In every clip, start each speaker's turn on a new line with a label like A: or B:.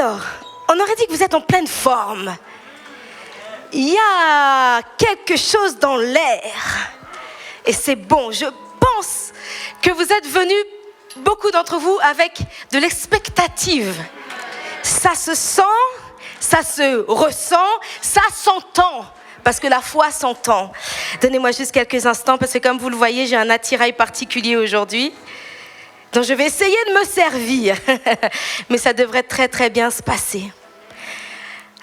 A: Alors, on aurait dit que vous êtes en pleine forme. Il y a quelque chose dans l'air. Et c'est bon. Je pense que vous êtes venus, beaucoup d'entre vous, avec de l'expectative. Ça se sent, ça se ressent, ça s'entend. Parce que la foi s'entend. Donnez-moi juste quelques instants, parce que comme vous le voyez, j'ai un attirail particulier aujourd'hui. Donc je vais essayer de me servir. Mais ça devrait très très bien se passer.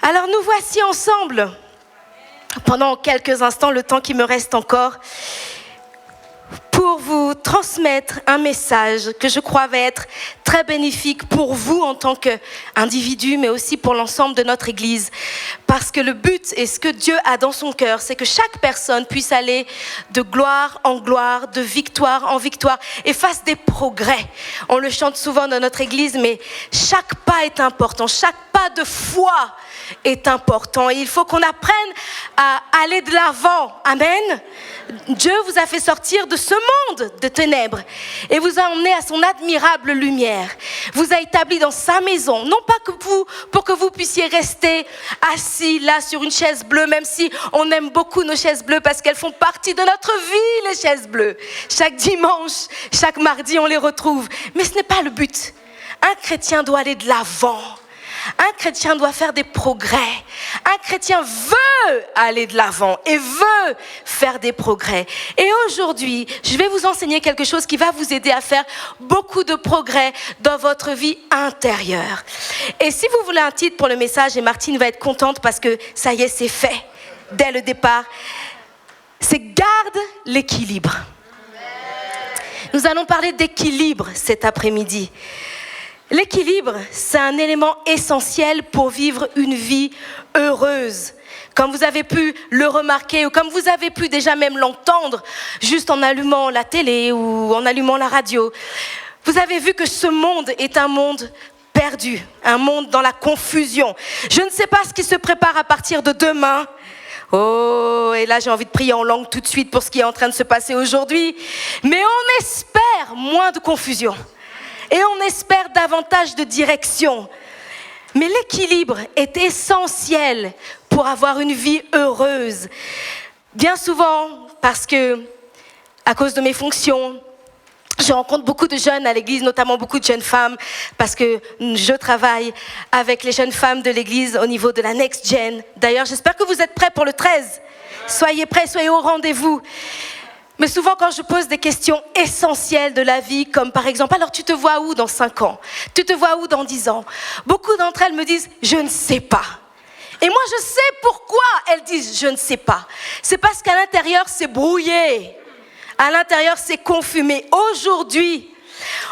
A: Alors nous voici ensemble, pendant quelques instants, le temps qui me reste encore, pour vous transmettre un message que je crois va être très bénéfique pour vous en tant qu'individu, mais aussi pour l'ensemble de notre Église. Parce que le but et ce que Dieu a dans son cœur, c'est que chaque personne puisse aller de gloire en gloire, de victoire en victoire et fasse des progrès. On le chante souvent dans notre Église, mais chaque pas est important, chaque pas de foi est important. Et il faut qu'on apprenne à aller de l'avant. Amen. Dieu vous a fait sortir de ce monde de ténèbres et vous a emmené à son admirable lumière. Vous a établi dans sa maison, non pas que pour que vous puissiez rester assis là sur une chaise bleue, même si on aime beaucoup nos chaises bleues parce qu'elles font partie de notre vie, les chaises bleues. Chaque dimanche, chaque mardi, on les retrouve. Mais ce n'est pas le but. Un chrétien doit aller de l'avant. Un chrétien doit faire des progrès. Un chrétien veut aller de l'avant et veut faire des progrès. Et aujourd'hui, je vais vous enseigner quelque chose qui va vous aider à faire beaucoup de progrès dans votre vie intérieure. Et si vous voulez un titre pour le message, et Martine va être contente parce que ça y est, c'est fait dès le départ, c'est « Garde l'équilibre ». Nous allons parler d'équilibre cet après-midi. L'équilibre, c'est un élément essentiel pour vivre une vie heureuse. Comme vous avez pu le remarquer ou comme vous avez pu déjà même l'entendre juste en allumant la télé ou en allumant la radio, vous avez vu que ce monde est un monde perdu, un monde dans la confusion. Je ne sais pas ce qui se prépare à partir de demain. Oh, et là j'ai envie de prier en langue tout de suite pour ce qui est en train de se passer aujourd'hui. Mais on espère moins de confusion. Et on espère davantage de direction. Mais l'équilibre est essentiel pour avoir une vie heureuse. Bien souvent, parce que, à cause de mes fonctions, je rencontre beaucoup de jeunes à l'église, notamment beaucoup de jeunes femmes, parce que je travaille avec les jeunes femmes de l'église au niveau de la Next Gen. D'ailleurs, j'espère que vous êtes prêts pour le 13. Soyez prêts, soyez au rendez-vous. Mais souvent, quand je pose des questions essentielles de la vie, comme par exemple, alors tu te vois où dans 5 ans? Tu te vois où dans 10 ans? Beaucoup d'entre elles me disent, je ne sais pas. Et moi, je sais pourquoi elles disent, je ne sais pas. C'est parce qu'à l'intérieur, c'est brouillé. À l'intérieur, c'est confus. Mais aujourd'hui,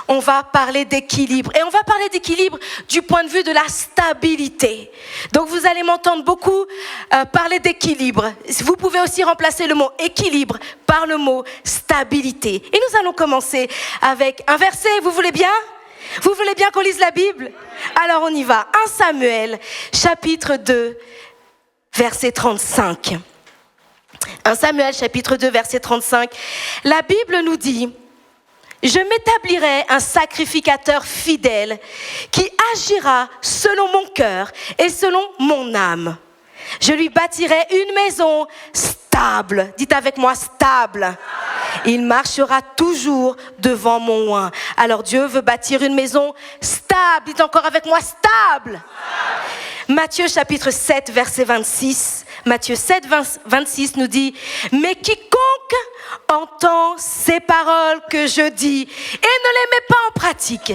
A: on va parler d'équilibre. Et on va parler d'équilibre du point de vue de la stabilité. Donc, vous allez m'entendre beaucoup parler d'équilibre. Vous pouvez aussi remplacer le mot équilibre par le mot stabilité. Et nous allons commencer avec un verset. Vous voulez bien? Vous voulez bien qu'on lise la Bible? Alors, on y va. 1 Samuel, chapitre 2, verset 35. 1 Samuel, chapitre 2, verset 35. La Bible nous dit... Je m'établirai un sacrificateur fidèle qui agira selon mon cœur et selon mon âme. Je lui bâtirai une maison stable. Dites avec moi, stable. Il marchera toujours devant mon oint. Alors Dieu veut bâtir une maison stable. Dites encore avec moi, stable. Matthieu chapitre 7, verset 26. Matthieu 7, 26 nous dit « Mais quiconque entend ces paroles que je dis et ne les met pas en pratique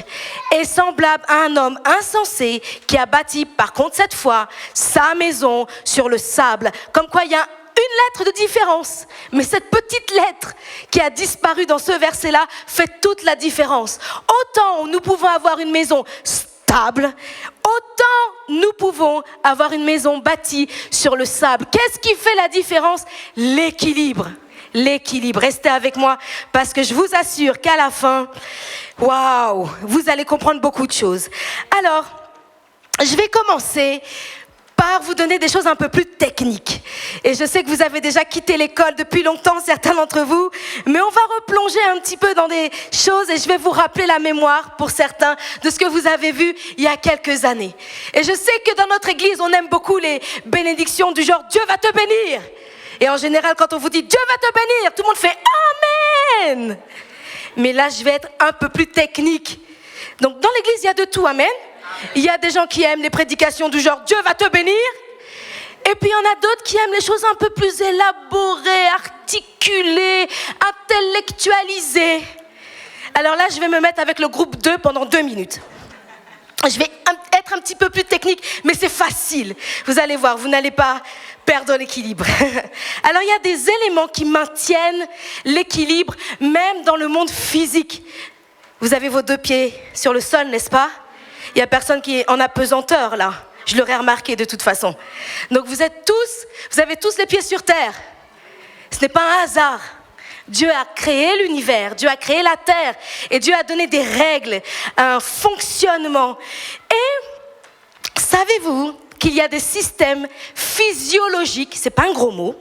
A: est semblable à un homme insensé qui a bâti, par contre cette fois, sa maison sur le sable. » Comme quoi il y a une lettre de différence. Mais cette petite lettre qui a disparu dans ce verset-là fait toute la différence. Autant nous pouvons avoir une maison stable, autant nous pouvons avoir une maison bâtie sur le sable. Qu'est-ce qui fait la différence? L'équilibre. L'équilibre. Restez avec moi parce que je vous assure qu'à la fin, waouh, vous allez comprendre beaucoup de choses. Alors, je vais commencer par vous donner des choses un peu plus techniques. Et je sais que vous avez déjà quitté l'école depuis longtemps, certains d'entre vous, mais on va replonger un petit peu dans des choses et je vais vous rappeler la mémoire, pour certains, de ce que vous avez vu il y a quelques années. Et je sais que dans notre église, on aime beaucoup les bénédictions du genre « Dieu va te bénir ». Et en général, quand on vous dit « Dieu va te bénir », tout le monde fait « Amen ». Mais là, je vais être un peu plus technique. Donc, dans l'église, il y a de tout, amen. Il y a des gens qui aiment les prédications du genre « Dieu va te bénir ». Et puis, il y en a d'autres qui aiment les choses un peu plus élaborées, articulées, intellectualisées. Alors là, je vais me mettre avec le groupe 2 pendant 2 minutes. Je vais être un petit peu plus technique, mais c'est facile. Vous allez voir, vous n'allez pas perdre l'équilibre. Alors, il y a des éléments qui maintiennent l'équilibre, même dans le monde physique. Vous avez vos 2 pieds sur le sol, n'est-ce pas? Il n'y a personne qui est en apesanteur, là. Je l'aurais remarqué de toute façon. Donc, vous avez tous les pieds sur terre. Ce n'est pas un hasard. Dieu a créé l'univers, Dieu a créé la terre et Dieu a donné des règles, un fonctionnement. Et savez-vous qu'il y a des systèmes physiologiques, c'est pas un gros mot,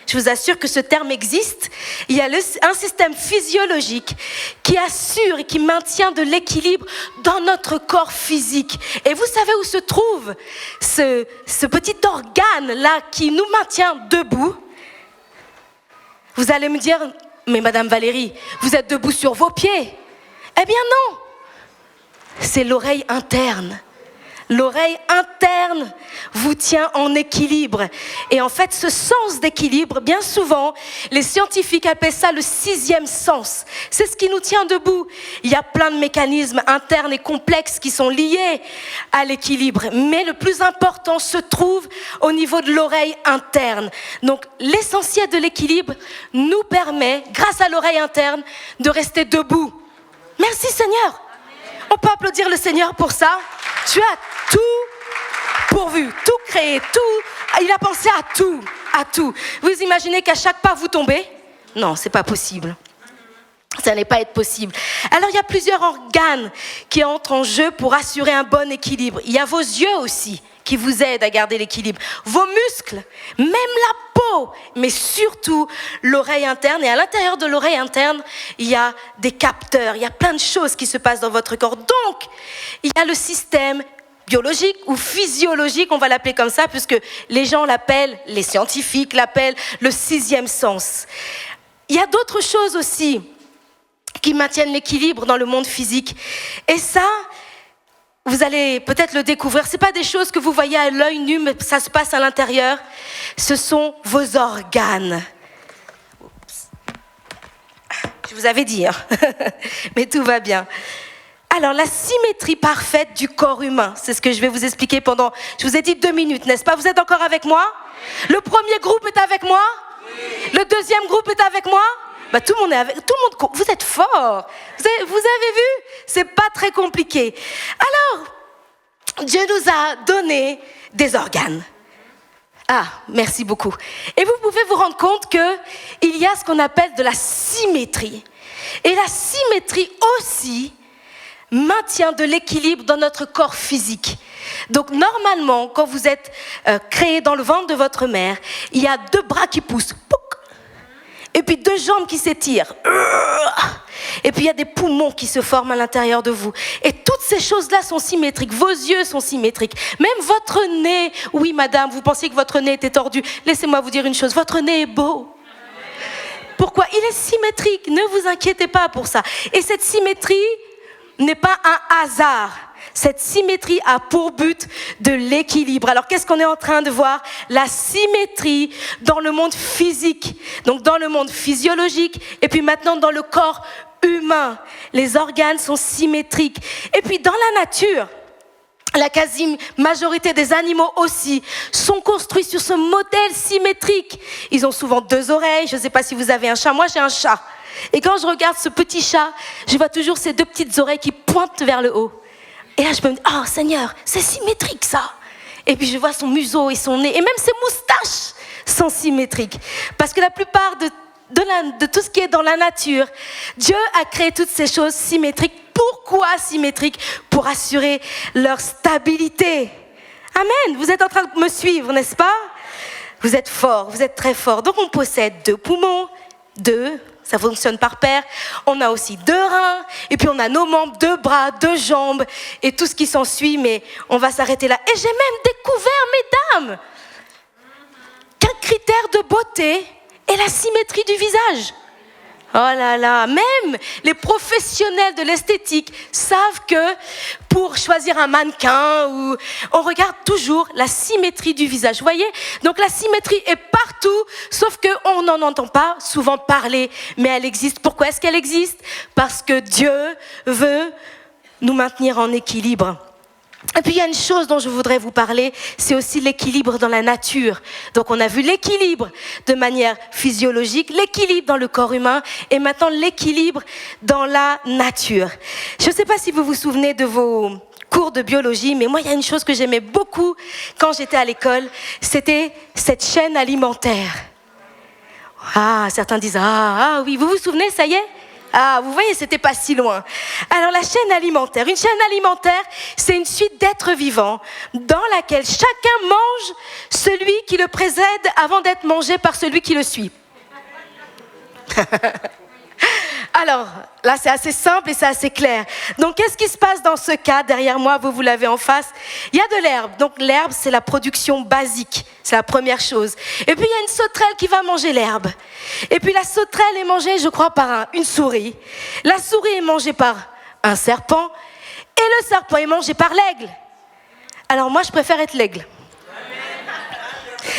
A: je vous assure que ce terme existe, il y a un système physiologique qui assure et qui maintient de l'équilibre dans notre corps physique. Et vous savez où se trouve ce petit organe-là qui nous maintient debout? Vous allez me dire, mais Madame Valérie, vous êtes debout sur vos pieds. Eh bien non, c'est l'oreille interne. L'oreille interne vous tient en équilibre. Et en fait, ce sens d'équilibre, bien souvent, les scientifiques appellent ça le 6e sens. C'est ce qui nous tient debout. Il y a plein de mécanismes internes et complexes qui sont liés à l'équilibre. Mais le plus important se trouve au niveau de l'oreille interne. Donc, l'essentiel de l'équilibre nous permet, grâce à l'oreille interne, de rester debout. Merci Seigneur. On peut applaudir le Seigneur pour ça. Tu as tout pourvu, tout créé, tout. Il a pensé à tout, à tout. Vous imaginez qu'à chaque pas vous tombez? Non, c'est pas possible. Ça n'est pas être possible. Alors il y a plusieurs organes qui entrent en jeu pour assurer un bon équilibre. Il y a vos yeux aussi qui vous aident à garder l'équilibre. Vos muscles, même la peau, mais surtout l'oreille interne. Et à l'intérieur de l'oreille interne, il y a des capteurs. Il y a plein de choses qui se passent dans votre corps. Donc, il y a le système biologique ou physiologique, on va l'appeler comme ça, puisque les gens l'appellent, les scientifiques l'appellent le 6e sens. Il y a d'autres choses aussi qui maintiennent l'équilibre dans le monde physique. Et ça, vous allez peut-être le découvrir. Ce n'est pas des choses que vous voyez à l'œil nu, mais ça se passe à l'intérieur. Ce sont vos organes. Je vous avais dit, hein. Mais tout va bien. Alors, la symétrie parfaite du corps humain, c'est ce que je vais vous expliquer pendant, je vous ai dit 2 minutes, n'est-ce pas? Vous êtes encore avec moi? Le premier groupe est avec moi? Le deuxième groupe est avec moi? Bah, tout le monde est avec, tout le monde, vous êtes forts. Vous avez vu? C'est pas très compliqué. Alors, Dieu nous a donné des organes. Ah, merci beaucoup. Et vous pouvez vous rendre compte qu'il y a ce qu'on appelle de la symétrie. Et la symétrie aussi maintient de l'équilibre dans notre corps physique. Donc normalement, quand vous êtes créé dans le ventre de votre mère, il y a 2 bras qui poussent. Et puis 2 jambes qui s'étirent. Et puis il y a des poumons qui se forment à l'intérieur de vous. Et toutes ces choses-là sont symétriques. Vos yeux sont symétriques. Même votre nez. Oui, madame, vous pensiez que votre nez était tordu. Laissez-moi vous dire une chose. Votre nez est beau. Pourquoi? Il est symétrique. Ne vous inquiétez pas pour ça. Et cette symétrie n'est pas un hasard. Cette symétrie a pour but de l'équilibre. Alors, qu'est-ce qu'on est en train de voir? La symétrie dans le monde physique, donc dans le monde physiologique, et puis maintenant dans le corps humain. Les organes sont symétriques. Et puis dans la nature, la quasi-majorité des animaux aussi sont construits sur ce modèle symétrique. Ils ont souvent 2 oreilles. Je ne sais pas si vous avez un chat. Moi, j'ai un chat. Et quand je regarde ce petit chat, je vois toujours ces 2 petites oreilles qui pointent vers le haut. Et là, je peux me dire, oh Seigneur, c'est symétrique ça. Et puis je vois son museau et son nez, et même ses moustaches sont symétriques. Parce que la plupart de tout ce qui est dans la nature, Dieu a créé toutes ces choses symétriques. Pourquoi symétriques? Pour assurer leur stabilité. Amen. Vous êtes en train de me suivre, n'est-ce pas? Vous êtes forts, vous êtes très forts. Donc on possède 2 poumons, 2, ça fonctionne par paire. On a aussi 2 reins, et puis on a nos membres, 2 bras, 2 jambes, et tout ce qui s'ensuit, mais on va s'arrêter là. Et j'ai même découvert, mesdames, qu'un critère de beauté est la symétrie du visage. Oh là là, même les professionnels de l'esthétique savent que pour choisir un mannequin, on regarde toujours la symétrie du visage. Vous voyez? Donc la symétrie est partout, sauf qu'on n'en entend pas souvent parler, mais elle existe. Pourquoi est-ce qu'elle existe? Parce que Dieu veut nous maintenir en équilibre. Et puis il y a une chose dont je voudrais vous parler, c'est aussi l'équilibre dans la nature. Donc on a vu l'équilibre de manière physiologique, l'équilibre dans le corps humain et maintenant l'équilibre dans la nature. Je ne sais pas si vous vous souvenez de vos cours de biologie, mais moi il y a une chose que j'aimais beaucoup quand j'étais à l'école, c'était cette chaîne alimentaire. Ah, certains disent ah oui, vous vous souvenez, ça y est? Ah, vous voyez, c'était pas si loin. Alors, la chaîne alimentaire. Une chaîne alimentaire, c'est une suite d'êtres vivants dans laquelle chacun mange celui qui le précède avant d'être mangé par celui qui le suit. Alors, là, c'est assez simple et c'est assez clair. Donc, qu'est-ce qui se passe dans ce cas? Derrière moi, vous l'avez en face. Il y a de l'herbe. Donc, l'herbe, c'est la production basique. C'est la première chose. Et puis, il y a une sauterelle qui va manger l'herbe. Et puis, la sauterelle est mangée, je crois, par une souris. La souris est mangée par un serpent. Et le serpent est mangé par l'aigle. Alors, moi, je préfère être l'aigle.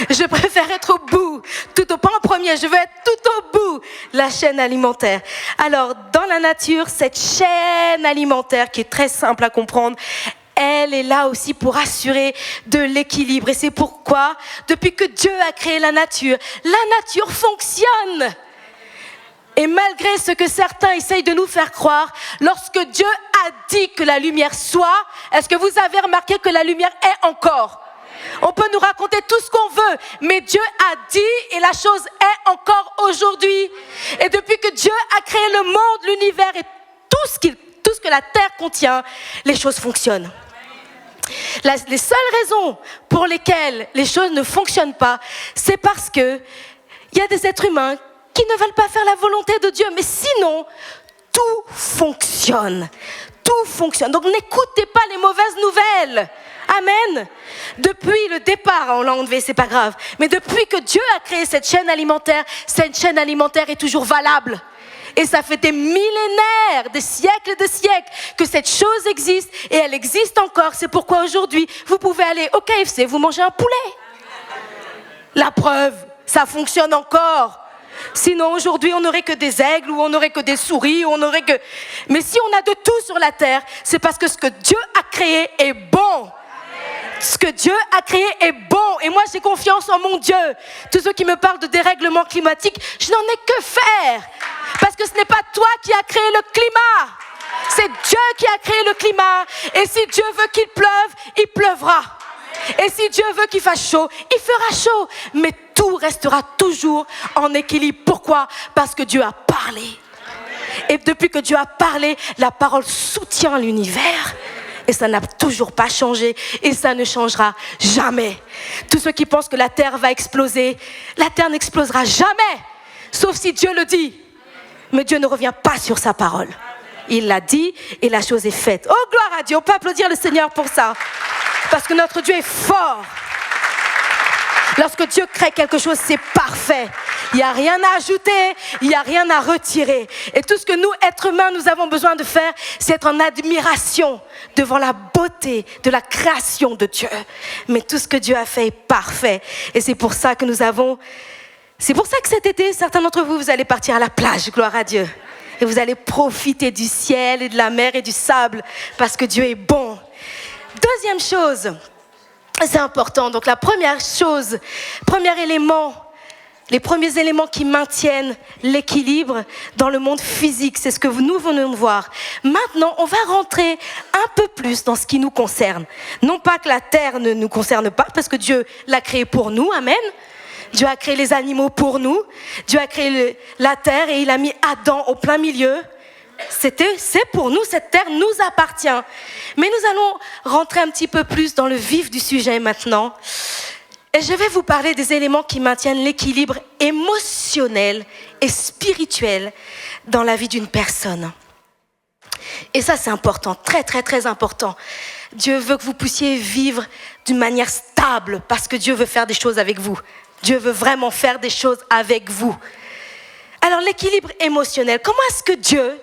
A: Je préfère être au bout, pas en premier, je veux être tout au bout, la chaîne alimentaire. Alors, dans la nature, cette chaîne alimentaire qui est très simple à comprendre, elle est là aussi pour assurer de l'équilibre. Et c'est pourquoi, depuis que Dieu a créé la nature fonctionne. Et malgré ce que certains essayent de nous faire croire, lorsque Dieu a dit que la lumière soit, est-ce que vous avez remarqué que la lumière est encore? On peut nous raconter tout ce qu'on veut, mais Dieu a dit et la chose est encore aujourd'hui. Et depuis que Dieu a créé le monde, l'univers et tout ce que la terre contient, les choses fonctionnent. Les seules raisons pour lesquelles les choses ne fonctionnent pas, c'est parce que il y a des êtres humains qui ne veulent pas faire la volonté de Dieu. Mais sinon, tout fonctionne. Tout fonctionne. Donc n'écoutez pas les mauvaises nouvelles. Amen. Depuis le départ, on l'a enlevé, c'est pas grave. Mais depuis que Dieu a créé cette chaîne alimentaire est toujours valable. Et ça fait des millénaires, des siècles que cette chose existe et elle existe encore. C'est pourquoi aujourd'hui, vous pouvez aller au KFC, vous mangez un poulet. La preuve, ça fonctionne encore. Sinon, aujourd'hui, on n'aurait que des aigles, ou on n'aurait que des souris, ou on n'aurait que... Mais si on a de tout sur la terre, c'est parce que ce que Dieu a créé est bon. Ce que Dieu a créé est bon. Et moi, j'ai confiance en mon Dieu. Tous ceux qui me parlent de dérèglement climatique, je n'en ai que faire. Parce que ce n'est pas toi qui as créé le climat. C'est Dieu qui a créé le climat. Et si Dieu veut qu'il pleuve, il pleuvra. Et si Dieu veut qu'il fasse chaud, il fera chaud. Mais tout restera toujours en équilibre. Pourquoi? Parce que Dieu a parlé. Et depuis que Dieu a parlé, la parole soutient l'univers. Et ça n'a toujours pas changé. Et ça ne changera jamais. Tous ceux qui pensent que la terre va exploser, la terre n'explosera jamais. Sauf si Dieu le dit. Mais Dieu ne revient pas sur sa parole. Il l'a dit et la chose est faite. Oh, gloire à Dieu. On peut applaudir le Seigneur pour ça. Parce que notre Dieu est fort. Lorsque Dieu crée quelque chose, c'est parfait. Il n'y a rien à ajouter, il n'y a rien à retirer. Et tout ce que nous, êtres humains, nous avons besoin de faire, c'est être en admiration devant la beauté de la création de Dieu. Mais tout ce que Dieu a fait est parfait. Et c'est pour ça que c'est pour ça que cet été, certains d'entre vous, vous allez partir à la plage, gloire à Dieu. Et vous allez profiter du ciel et de la mer et du sable, parce que Dieu est bon. Deuxième chose, c'est important. Donc la première chose, premier élément, les premiers éléments qui maintiennent l'équilibre dans le monde physique, c'est ce que nous venons de voir. Maintenant, on va rentrer un peu plus dans ce qui nous concerne. Non pas que la terre ne nous concerne pas, parce que Dieu l'a créée pour nous, amen. Dieu a créé les animaux pour nous. Dieu a créé la terre et il a mis Adam au plein milieu. c'est pour nous, cette terre nous appartient. Mais nous allons rentrer un petit peu plus dans le vif du sujet maintenant. Et je vais vous parler des éléments qui maintiennent l'équilibre émotionnel et spirituel dans la vie d'une personne. Et ça, c'est important, très, très, très important. Dieu veut que vous puissiez vivre d'une manière stable parce que Dieu veut faire des choses avec vous. Dieu veut vraiment faire des choses avec vous. Alors, l'équilibre émotionnel, comment est-ce que Dieu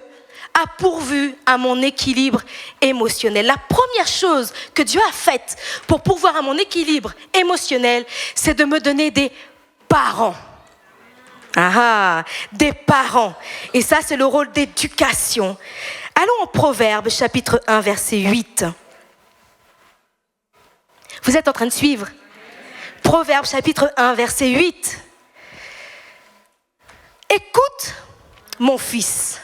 A: a pourvu à mon équilibre émotionnel? La première chose que Dieu a faite pour pourvoir à mon équilibre émotionnel, c'est de me donner des parents. Des parents. Et ça, c'est le rôle d'éducation. Allons en Proverbes, chapitre 1, verset 8. Vous êtes en train de suivre? Proverbes, chapitre 1, verset 8. Écoute, mon fils,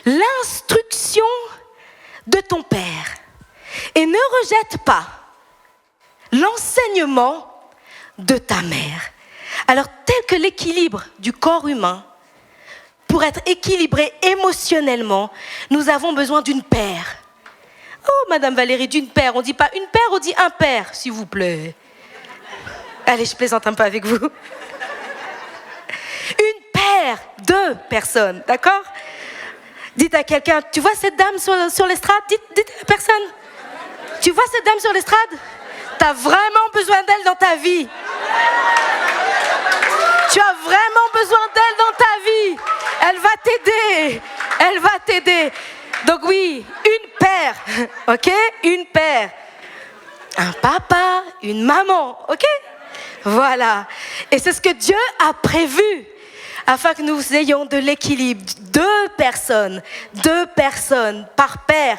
A: l'instruction de ton père et ne rejette pas l'enseignement de ta mère. Alors, tel que l'équilibre du corps humain, pour être équilibré émotionnellement, nous avons besoin d'une paire. Oh, Madame Valérie, d'une paire. On ne dit pas une paire, on dit un père, s'il vous plaît. Allez, je plaisante un peu avec vous. Une paire, 2 personnes, d'accord? Dites à quelqu'un, tu vois cette dame sur l'estrade? Dites à la personne, tu vois cette dame sur l'estrade? Tu as vraiment besoin d'elle dans ta vie. Tu as vraiment besoin d'elle dans ta vie. Elle va t'aider. Elle va t'aider. Donc oui, une paire, ok? Une paire. Un papa, une maman, ok? Voilà. Et c'est ce que Dieu a prévu afin que nous ayons de l'équilibre. 2 personnes par père.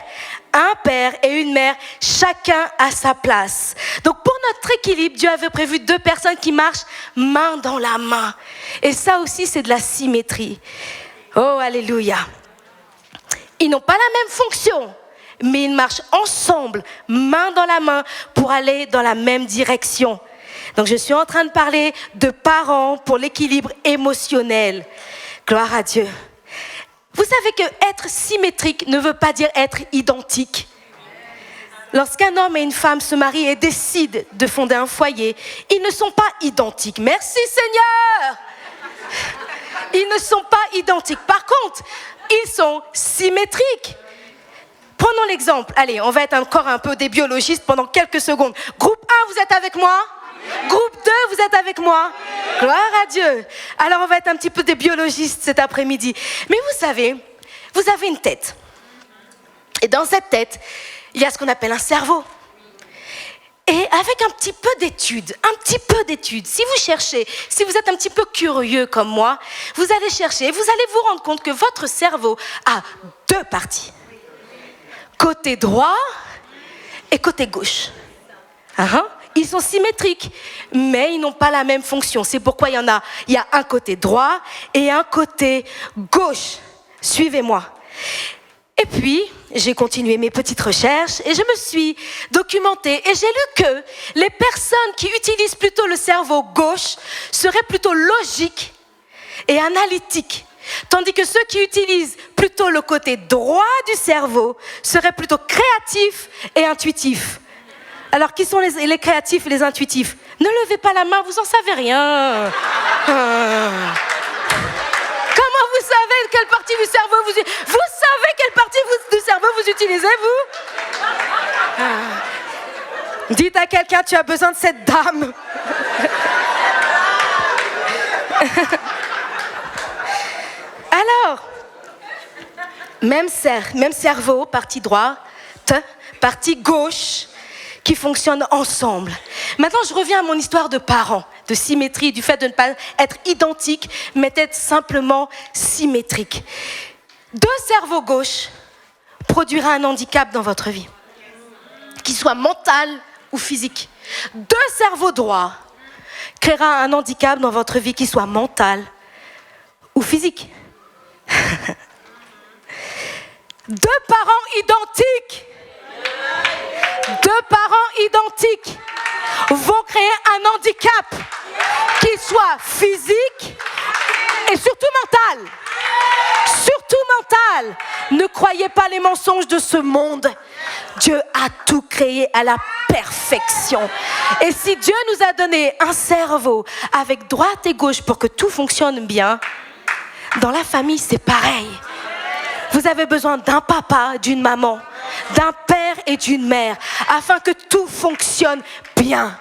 A: Un père et une mère, chacun à sa place. Donc pour notre équilibre, Dieu avait prévu 2 personnes qui marchent main dans la main. Et ça aussi, c'est de la symétrie. Oh, alléluia. Ils n'ont pas la même fonction, mais ils marchent ensemble, main dans la main, pour aller dans la même direction. Donc je suis en train de parler de parents pour l'équilibre émotionnel. Gloire à Dieu. Vous savez que être symétrique ne veut pas dire être identique. Lorsqu'un homme et une femme se marient et décident de fonder un foyer, ils ne sont pas identiques. Merci Seigneur! Ils ne sont pas identiques. Par contre, ils sont symétriques. Prenons l'exemple. Allez, on va être encore un peu des biologistes pendant quelques secondes. Groupe 1, vous êtes avec moi? Groupe 2, vous êtes avec moi? Gloire à Dieu. Alors, on va être un petit peu des biologistes cet après-midi. Mais vous savez, vous avez une tête. Et dans cette tête, il y a ce qu'on appelle un cerveau. Et avec un petit peu d'études, si vous cherchez, si vous êtes un petit peu curieux comme moi, vous allez chercher et vous allez vous rendre compte que votre cerveau a 2 parties. Côté droit et côté gauche. Ils sont symétriques, mais ils n'ont pas la même fonction. C'est pourquoi il y a un côté droit et un côté gauche. Suivez-moi. Et puis, j'ai continué mes petites recherches et je me suis documentée et j'ai lu que les personnes qui utilisent plutôt le cerveau gauche seraient plutôt logiques et analytiques, tandis que ceux qui utilisent plutôt le côté droit du cerveau seraient plutôt créatifs et intuitifs. Alors, qui sont les créatifs et les intuitifs? Ne levez pas la main, vous en savez rien. Comment vous savez quelle partie du cerveau vous utilisez? Vous savez quelle partie du cerveau vous utilisez, vous? Dites à quelqu'un, tu as besoin de cette dame. Alors, même cerveau, partie droite, partie gauche, qui fonctionnent ensemble. Maintenant, je reviens à mon histoire de parents, de symétrie, du fait de ne pas être identique, mais d'être simplement symétrique. 2 cerveaux gauches produira un handicap dans votre vie, qu'il soit mental ou physique. 2 cerveaux droits créera un handicap dans votre vie, qu'il soit mental ou physique. 2 parents identiques. 2 parents identiques vont créer un handicap qui soit physique et surtout mental. Surtout tout mental. Ne croyez pas les mensonges de ce monde. Dieu a tout créé à la perfection. Et si Dieu nous a donné un cerveau avec droite et gauche pour que tout fonctionne bien, dans la famille, c'est pareil. Vous avez besoin d'un papa, d'une maman, d'un père et d'une mère, afin que tout fonctionne bien.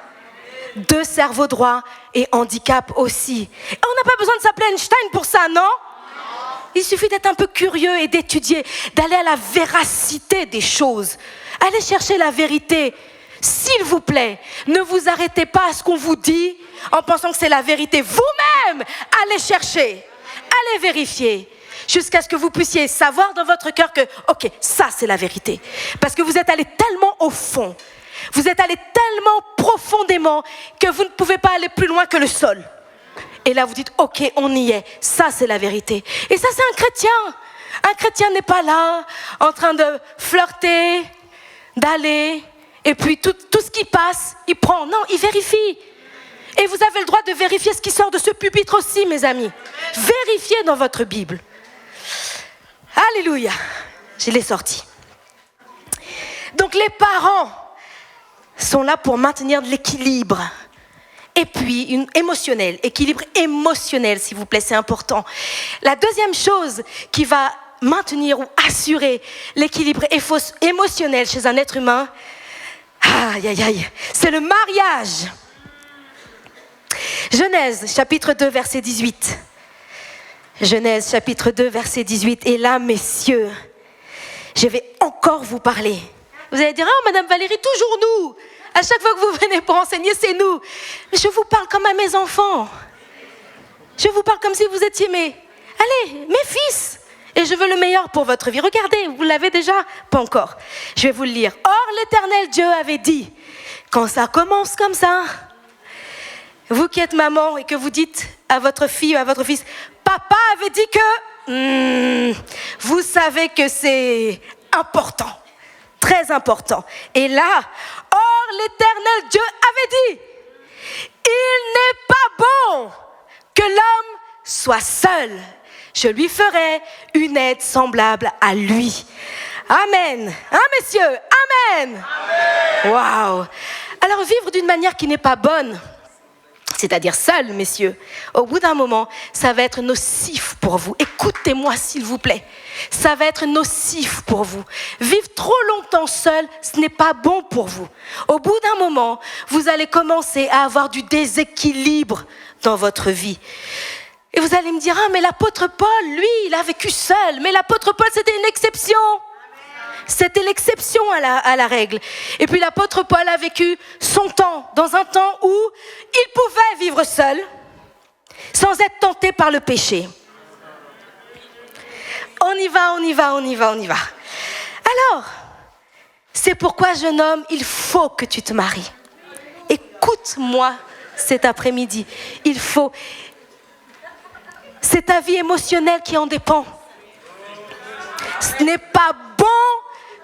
A: 2 cerveaux droits et handicap aussi. Et on n'a pas besoin de s'appeler Einstein pour ça, non? Il suffit d'être un peu curieux et d'étudier, d'aller à la véracité des choses. Allez chercher la vérité. S'il vous plaît, ne vous arrêtez pas à ce qu'on vous dit en pensant que c'est la vérité. Vous-même, allez chercher, allez vérifier, jusqu'à ce que vous puissiez savoir dans votre cœur que, ok, ça c'est la vérité. Parce que vous êtes allé tellement au fond, vous êtes allé tellement profondément que vous ne pouvez pas aller plus loin que le sol. Et là vous dites, ok, on y est, ça c'est la vérité. Et ça c'est un chrétien. Un chrétien n'est pas là en train de flirter, d'aller, et puis tout ce qui passe, il prend. Non, il vérifie. Et vous avez le droit de vérifier ce qui sort de ce pupitre aussi, mes amis. Vérifiez dans votre Bible. Alléluia, je l'ai sorti. Donc les parents sont là pour maintenir de l'équilibre. Et puis, équilibre émotionnel, s'il vous plaît, c'est important. La deuxième chose qui va maintenir ou assurer l'équilibre émotionnel chez un être humain, c'est le mariage. Genèse, chapitre 2, verset 18. Genèse, chapitre 2, verset 18. Et là, messieurs, je vais encore vous parler. Vous allez dire, oh, Madame Valérie, toujours nous. À chaque fois que vous venez pour enseigner, c'est nous. Mais je vous parle comme à mes enfants. Je vous parle comme si vous étiez mes fils. Et je veux le meilleur pour votre vie. Regardez, vous l'avez déjà? Pas encore. Je vais vous le lire. Or, l'Éternel Dieu avait dit, quand ça commence comme ça, vous qui êtes maman et que vous dites à votre fille ou à votre fils, papa avait dit que, vous savez que c'est important. Très important. Et là, or l'Éternel Dieu avait dit, il n'est pas bon que l'homme soit seul. Je lui ferai une aide semblable à lui. Amen. Hein, messieurs? Amen. Waouh. Alors vivre d'une manière qui n'est pas bonne, c'est-à-dire seul, messieurs, au bout d'un moment, ça va être nocif pour vous. Écoutez-moi, s'il vous plaît. Ça va être nocif pour vous. Vivre trop longtemps seul, ce n'est pas bon pour vous. Au bout d'un moment, vous allez commencer à avoir du déséquilibre dans votre vie. Et vous allez me dire, ah, mais l'apôtre Paul, lui, il a vécu seul. Mais l'apôtre Paul, c'était une exception. C'était l'exception à la règle. Et puis l'apôtre Paul a vécu son temps, dans un temps où il pouvait vivre seul, sans être tenté par le péché. On y va. Alors, c'est pourquoi, jeune homme, il faut que tu te maries. Écoute-moi cet après-midi. Il faut. C'est ta vie émotionnelle qui en dépend. Ce n'est pas bon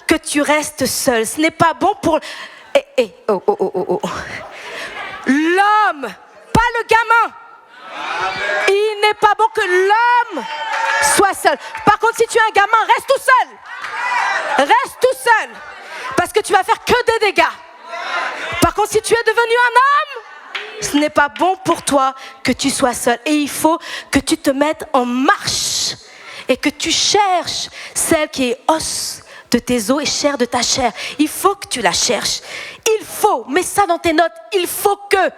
A: que tu restes seul. Ce n'est pas bon pour... L'homme, pas le gamin. Il n'est pas bon que l'homme soit seul. Par contre, si tu es un gamin, reste tout seul. Reste tout seul. Parce que tu vas faire que des dégâts. Par contre, si tu es devenu un homme, ce n'est pas bon pour toi que tu sois seul. Et il faut que tu te mettes en marche et que tu cherches celle qui est os de tes os et chair de ta chair. Il faut que tu la cherches. Il faut, mets ça dans tes notes, il faut que.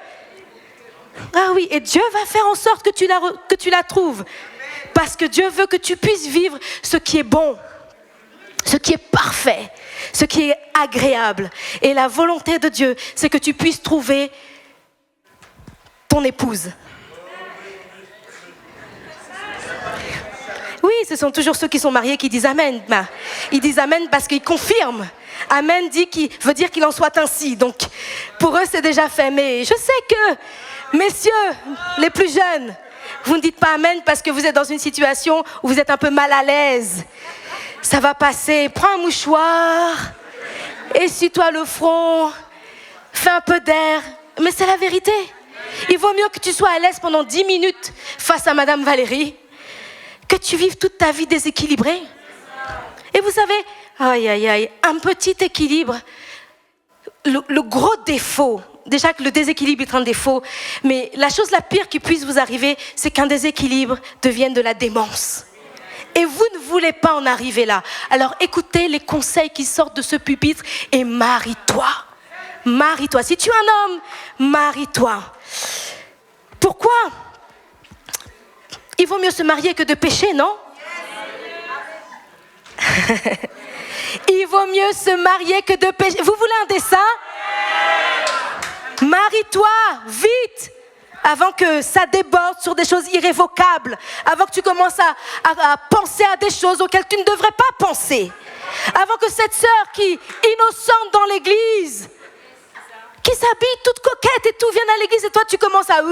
A: Ah oui, et Dieu va faire en sorte que tu la trouves. Parce que Dieu veut que tu puisses vivre ce qui est bon, ce qui est parfait, ce qui est agréable. Et la volonté de Dieu, c'est que tu puisses trouver ton épouse. Oui, ce sont toujours ceux qui sont mariés qui disent Amen. Ils disent Amen parce qu'ils confirment. Amen veut dire qu'il en soit ainsi. Donc, pour eux, c'est déjà fait. Mais je sais que, messieurs, les plus jeunes, vous ne dites pas Amen parce que vous êtes dans une situation où vous êtes un peu mal à l'aise. Ça va passer. Prends un mouchoir, essuie-toi le front, fais un peu d'air. Mais c'est la vérité. Il vaut mieux que tu sois à l'aise pendant 10 minutes face à Madame Valérie que tu vives toute ta vie déséquilibrée. Et vous savez, un petit équilibre, le gros défaut, déjà que le déséquilibre est un défaut, mais la chose la pire qui puisse vous arriver, c'est qu'un déséquilibre devienne de la démence. Et vous ne voulez pas en arriver là. Alors écoutez les conseils qui sortent de ce pupitre et marie-toi. Marie-toi. Si tu es un homme, marie-toi. Pourquoi ? Il vaut mieux se marier que de pécher, non ? Il vaut mieux se marier que de pécher. Vous voulez un dessin ? Marie-toi, vite, avant que ça déborde sur des choses irrévocables, avant que tu commences à penser à des choses auxquelles tu ne devrais pas penser, avant que cette sœur qui est innocente dans l'église, qui s'habille toute coquette et tout, vienne à l'église et toi tu commences à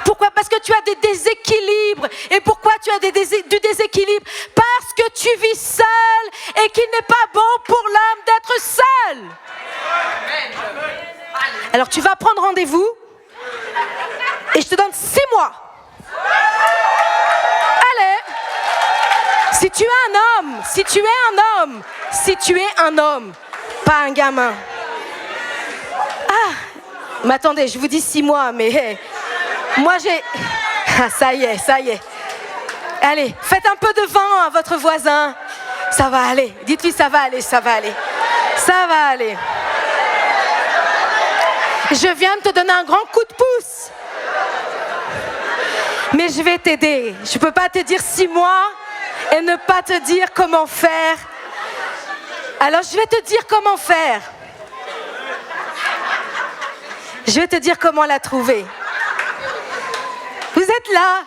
A: Pourquoi ? Parce que tu as des déséquilibres. Et pourquoi tu as du déséquilibre ? Parce que tu vis seul et qu'il n'est pas bon pour l'homme d'être seul. Alors tu vas prendre rendez-vous et je te donne 6 mois. Allez, si tu es un homme, pas un gamin. Mais attendez, je vous dis 6 mois, mais moi j'ai... ça y est. Allez, faites un peu de vent à votre voisin. Ça va aller. Dites-lui ça va aller. Je viens de te donner un grand coup de pouce. Mais je vais t'aider. Je ne peux pas te dire 6 mois et ne pas te dire comment faire. Alors je vais te dire comment faire. Je vais te dire comment la trouver. Vous êtes là.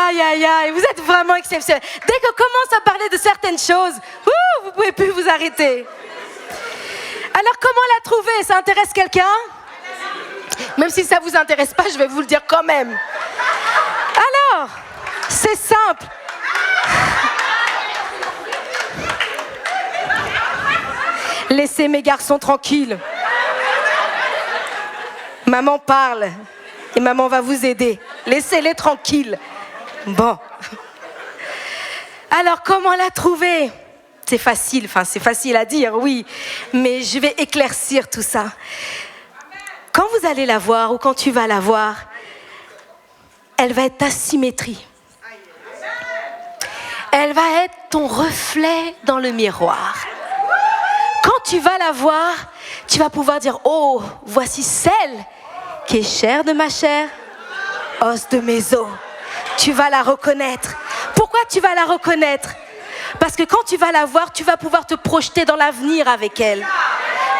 A: Aïe, vous êtes vraiment exceptionnels. Dès qu'on commence à parler de certaines choses, vous ne pouvez plus vous arrêter. Alors comment la trouver ? Ça intéresse quelqu'un ? Même si ça ne vous intéresse pas, je vais vous le dire quand même. Alors, c'est simple. Laissez mes garçons tranquilles. Maman parle et maman va vous aider. Laissez-les tranquilles. Bon. Alors, comment la trouver ? C'est facile à dire, oui, mais je vais éclaircir tout ça. Quand vous allez la voir ou quand tu vas la voir, elle va être ta symétrie. Elle va être ton reflet dans le miroir. Quand tu vas la voir, tu vas pouvoir dire « Oh, voici celle qui est chair de ma chair, os de mes os. » Tu vas la reconnaître. Pourquoi tu vas la reconnaître ? Parce que quand tu vas la voir, tu vas pouvoir te projeter dans l'avenir avec elle.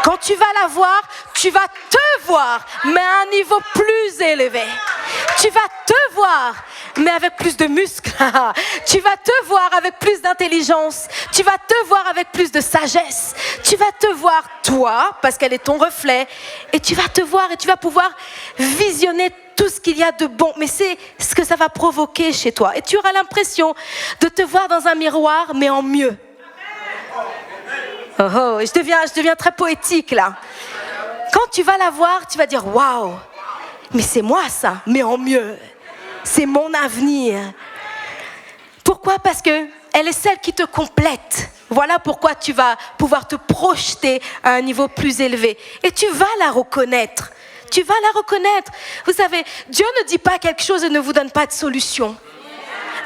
A: Quand tu vas la voir, tu vas te voir, mais à un niveau plus élevé. Tu vas te voir, mais avec plus de muscles. Tu vas te voir avec plus d'intelligence. Tu vas te voir avec plus de sagesse. Tu vas te voir toi, parce qu'elle est ton reflet. Et tu vas te voir et tu vas pouvoir visionner tout ce qu'il y a de bon. Mais c'est ce que ça va provoquer chez toi. Et tu auras l'impression de te voir dans un miroir, mais en mieux. Oh, je deviens très poétique là. Quand tu vas la voir, tu vas dire waouh, mais c'est moi ça, mais en mieux. C'est mon avenir. Pourquoi ? Parce que elle est celle qui te complète. Voilà pourquoi tu vas pouvoir te projeter à un niveau plus élevé. Et tu vas la reconnaître. Tu vas la reconnaître. Vous savez, Dieu ne dit pas quelque chose et ne vous donne pas de solution.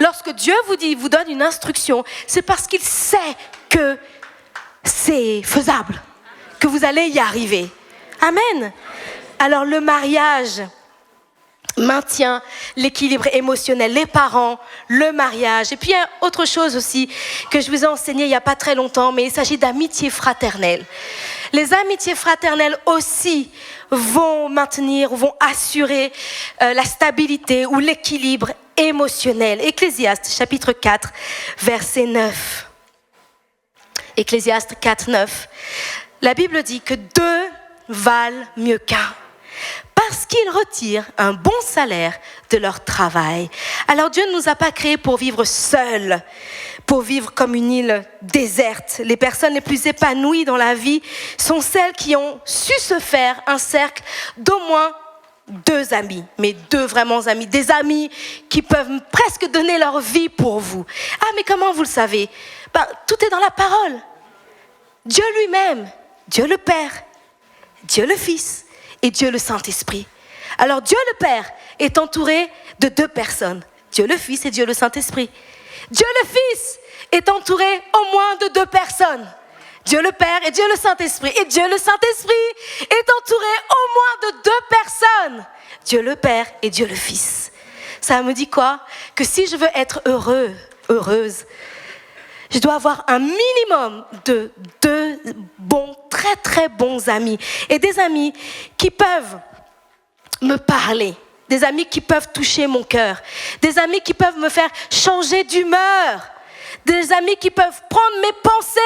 A: Lorsque Dieu vous donne une instruction, c'est parce qu'il sait que c'est faisable, que vous allez y arriver. Amen. Alors le mariage maintient l'équilibre émotionnel, les parents, le mariage. Et puis il y a autre chose aussi que je vous ai enseigné il n'y a pas très longtemps, mais il s'agit d'amitié fraternelle. Les amitiés fraternelles aussi vont assurer la stabilité ou l'équilibre émotionnel. Ecclésiaste chapitre 4, verset 9. Ecclésiaste 4, 9. La Bible dit que 2 valent mieux qu'un, parce qu'ils retirent un bon salaire de leur travail. Alors Dieu ne nous a pas créés pour vivre seuls, pour vivre comme une île déserte. Les personnes les plus épanouies dans la vie sont celles qui ont su se faire un cercle d'au moins 2 amis, mais 2 vraiment amis, des amis qui peuvent presque donner leur vie pour vous. Ah, mais comment vous le savez? Tout est dans la parole. Dieu lui-même, Dieu le Père, Dieu le Fils et Dieu le Saint-Esprit. Alors Dieu le Père est entouré de 2 personnes, Dieu le Fils et Dieu le Saint-Esprit. Dieu le Fils est entouré au moins de 2 personnes, Dieu le Père et Dieu le Saint-Esprit. Et Dieu le Saint-Esprit est entouré au moins de 2 personnes, Dieu le Père et Dieu le Fils. Ça me dit quoi? Que si je veux être heureuse, je dois avoir un minimum de 2 bons, très très bons amis. Et des amis qui peuvent me parler, des amis qui peuvent toucher mon cœur, des amis qui peuvent me faire changer d'humeur, des amis qui peuvent prendre mes pensées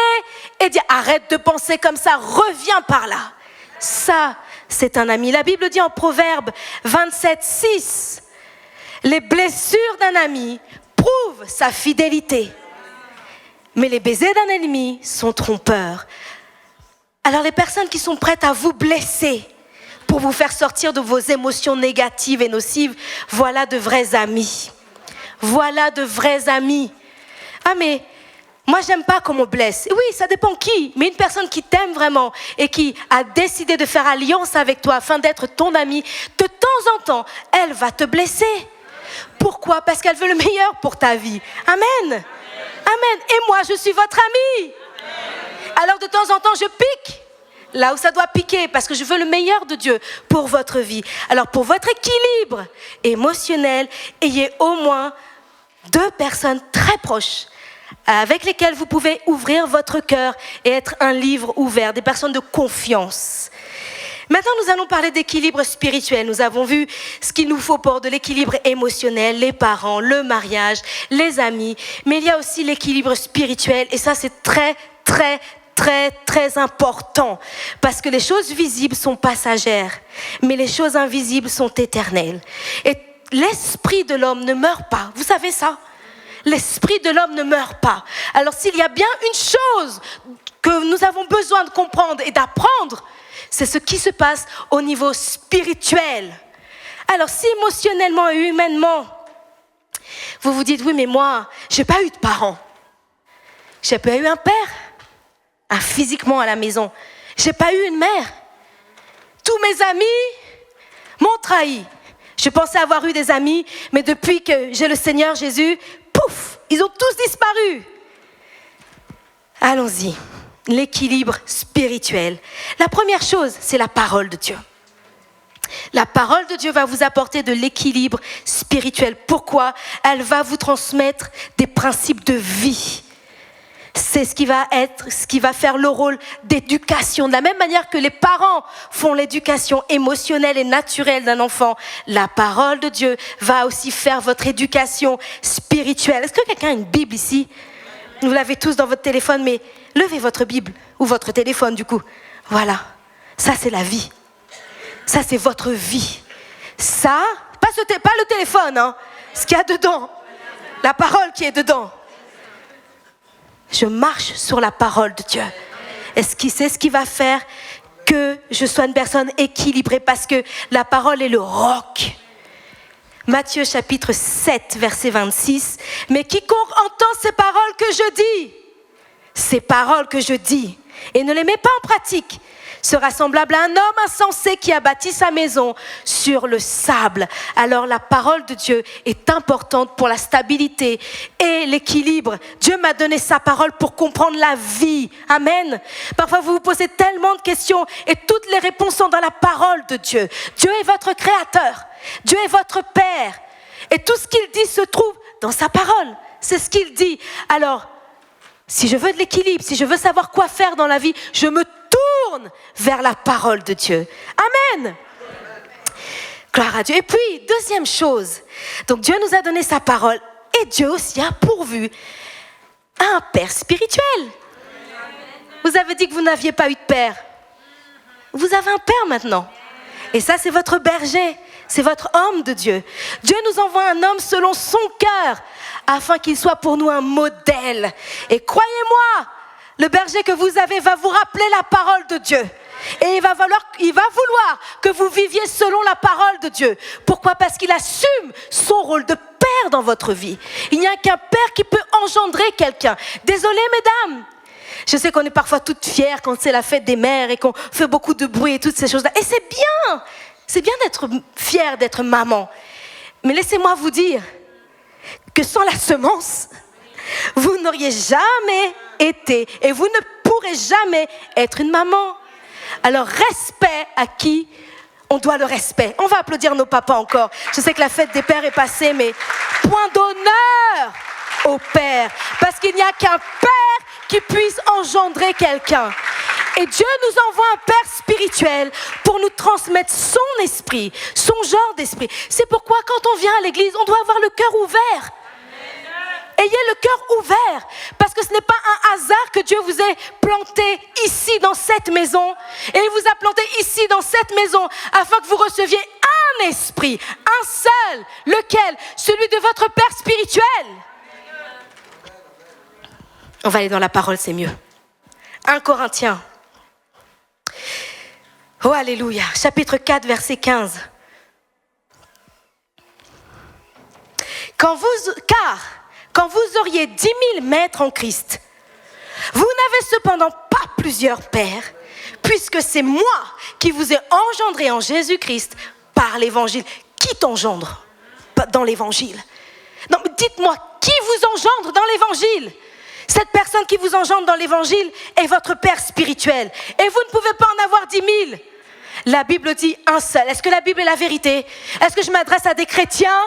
A: et dire arrête de penser comme ça, reviens par là. Ça, c'est un ami. La Bible dit en Proverbe 27:6, les blessures d'un ami prouvent sa fidélité, mais les baisers d'un ennemi sont trompeurs. Alors les personnes qui sont prêtes à vous blesser pour vous faire sortir de vos émotions négatives et nocives, voilà de vrais amis. Voilà de vrais amis. Ah mais moi j'aime pas qu'on me blesse. Oui, ça dépend qui, mais une personne qui t'aime vraiment et qui a décidé de faire alliance avec toi afin d'être ton ami, de temps en temps, elle va te blesser. Pourquoi? Parce qu'elle veut le meilleur pour ta vie. Amen. Amen. Et moi, je suis votre ami. Alors de temps en temps, je pique là où ça doit piquer parce que je veux le meilleur de Dieu pour votre vie. Alors pour votre équilibre émotionnel, ayez au moins 2 personnes très proches avec lesquelles vous pouvez ouvrir votre cœur et être un livre ouvert, des personnes de confiance. Maintenant, nous allons parler d'équilibre spirituel. Nous avons vu ce qu'il nous faut pour de l'équilibre émotionnel, les parents, le mariage, les amis. Mais il y a aussi l'équilibre spirituel. Et ça, c'est très, très, très, très important. Parce que les choses visibles sont passagères. Mais les choses invisibles sont éternelles. Et l'esprit de l'homme ne meurt pas. Vous savez ça? L'esprit de l'homme ne meurt pas. Alors, s'il y a bien une chose que nous avons besoin de comprendre et d'apprendre, c'est ce qui se passe au niveau spirituel. Alors, si émotionnellement et humainement, vous vous dites, oui, mais moi, j'ai pas eu de parents. J'ai pas eu un père, physiquement à la maison. J'ai pas eu une mère. Tous mes amis m'ont trahi. Je pensais avoir eu des amis, mais depuis que j'ai le Seigneur Jésus, pouf, ils ont tous disparu. Allons-y. L'équilibre spirituel. La première chose, c'est la parole de Dieu. La parole de Dieu va vous apporter de l'équilibre spirituel. Pourquoi? Elle va vous transmettre des principes de vie. C'est ce qui va faire le rôle d'éducation. De la même manière que les parents font l'éducation émotionnelle et naturelle d'un enfant, la parole de Dieu va aussi faire votre éducation spirituelle. Est-ce que quelqu'un a une Bible ici? Vous l'avez tous dans votre téléphone, mais levez votre Bible, ou votre téléphone du coup. Voilà, ça c'est la vie. Ça c'est votre vie. Ça, pas le téléphone, hein, ce qu'il y a dedans. La parole qui est dedans. Je marche sur la parole de Dieu. C'est ce qui va faire que je sois une personne équilibrée, parce que la parole est le roc. Matthieu chapitre 7, verset 26. Mais quiconque entend ces paroles que je dis, et ne les met pas en pratique, sera semblable à un homme insensé qui a bâti sa maison sur le sable. Alors la parole de Dieu est importante pour la stabilité et l'équilibre. Dieu m'a donné sa parole pour comprendre la vie. Amen. Parfois vous vous posez tellement de questions et toutes les réponses sont dans la parole de Dieu. Dieu est votre créateur. Dieu est votre Père. Et tout ce qu'il dit se trouve dans sa parole. C'est ce qu'il dit. Alors, si je veux de l'équilibre, si je veux savoir quoi faire dans la vie, je me tourne vers la parole de Dieu. Amen. Gloire à Dieu. Et puis, deuxième chose. Donc, Dieu nous a donné sa parole. Et Dieu aussi a pourvu un père spirituel. Vous avez dit que vous n'aviez pas eu de père. Vous avez un père maintenant. Et ça, c'est votre berger. C'est votre homme de Dieu. Dieu nous envoie un homme selon son cœur, afin qu'il soit pour nous un modèle. Et croyez-moi, le berger que vous avez va vous rappeler la parole de Dieu. Et il va vouloir que vous viviez selon la parole de Dieu. Pourquoi? Parce qu'il assume son rôle de père dans votre vie. Il n'y a qu'un père qui peut engendrer quelqu'un. Désolée, mesdames. Je sais qu'on est parfois toutes fières quand c'est la fête des mères et qu'on fait beaucoup de bruit et toutes ces choses-là. Et c'est bien. C'est bien d'être fière d'être maman. Mais laissez-moi vous dire que sans la semence, vous n'auriez jamais été et vous ne pourrez jamais être une maman. Alors, respect à qui on doit le respect. On va applaudir nos papas encore. Je sais que la fête des pères est passée, mais point d'honneur au père. Parce qu'il n'y a qu'un père qui puisse engendrer quelqu'un. Et Dieu nous envoie un père spirituel pour nous transmettre son esprit, son genre d'esprit. C'est pourquoi quand on vient à l'église, on doit avoir le cœur ouvert. Ayez le cœur ouvert, parce que ce n'est pas un hasard que Dieu vous ait planté ici dans cette maison, et il vous a planté ici dans cette maison, afin que vous receviez un esprit, un seul, lequel? Celui de votre Père spirituel. On va aller dans la parole, c'est mieux. 1 Corinthiens. Oh, alléluia. Chapitre 4, verset 15. Car quand vous auriez 10 000 maîtres en Christ, vous n'avez cependant pas plusieurs pères, puisque c'est moi qui vous ai engendré en Jésus-Christ par l'évangile. Qui t'engendre dans l'évangile? Non, mais dites-moi, qui vous engendre dans l'évangile? Cette personne qui vous engendre dans l'évangile est votre père spirituel. Et vous ne pouvez pas en avoir 10 000. La Bible dit un seul. Est-ce que la Bible est la vérité? Est-ce que je m'adresse à des chrétiens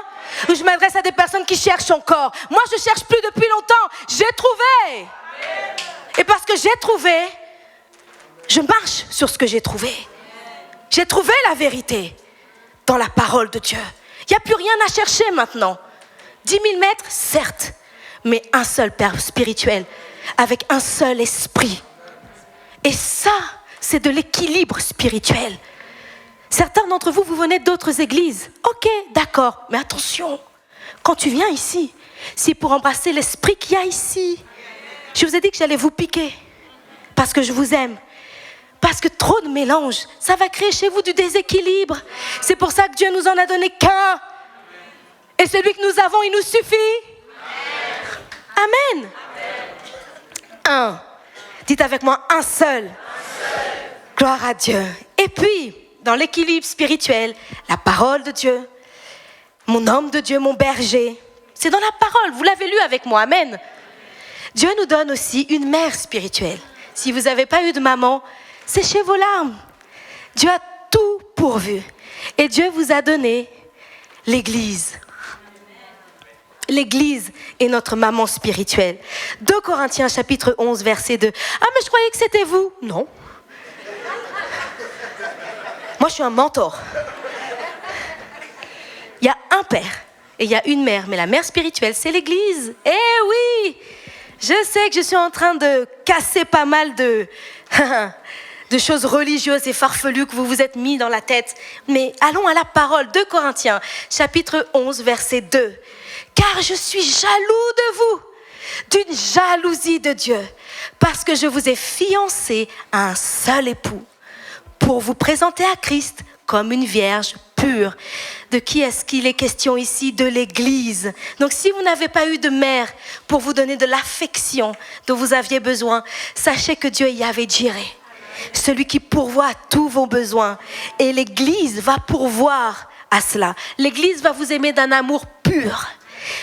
A: ou je m'adresse à des personnes qui cherchent encore? Moi, je ne cherche plus depuis longtemps. J'ai trouvé. Et parce que j'ai trouvé, je marche sur ce que j'ai trouvé. J'ai trouvé la vérité dans la parole de Dieu. Il n'y a plus rien à chercher maintenant. 10 000 mètres, certes, mais un seul père spirituel avec un seul esprit. Et ça, c'est de l'équilibre spirituel. Certains d'entre vous, vous venez d'autres églises. Ok, d'accord, mais attention, quand tu viens ici, c'est pour embrasser l'esprit qu'il y a ici. Je vous ai dit que j'allais vous piquer, parce que je vous aime. Parce que trop de mélange, ça va créer chez vous du déséquilibre. C'est pour ça que Dieu nous en a donné qu'un. Et celui que nous avons, il nous suffit. Amen. Un. Dites avec moi, un seul. Gloire à Dieu. Et puis, dans l'équilibre spirituel, la parole de Dieu, mon homme de Dieu, mon berger, c'est dans la parole, vous l'avez lu avec moi, amen. Dieu nous donne aussi une mère spirituelle. Si vous n'avez pas eu de maman, séchez vos larmes. Dieu a tout pourvu. Et Dieu vous a donné l'Église. L'Église est notre maman spirituelle. 2 Corinthiens chapitre 11, verset 2. Ah, mais je croyais que c'était vous. Non. Moi, je suis un mentor. Il y a un père et il y a une mère. Mais la mère spirituelle, c'est l'Église. Eh oui! Je sais que je suis en train de casser pas mal de choses religieuses et farfelues que vous vous êtes mis dans la tête. Mais allons à la parole. 2 Corinthiens, chapitre 11, verset 2. Car je suis jaloux de vous, d'une jalousie de Dieu, parce que je vous ai fiancé à un seul époux, pour vous présenter à Christ comme une vierge pure. De qui est-ce qu'il est question ici? De l'Église. Donc si vous n'avez pas eu de mère pour vous donner de l'affection dont vous aviez besoin, sachez que Dieu y avait Jiré, celui qui pourvoit à tous vos besoins. Et l'Église va pourvoir à cela. L'Église va vous aimer d'un amour pur,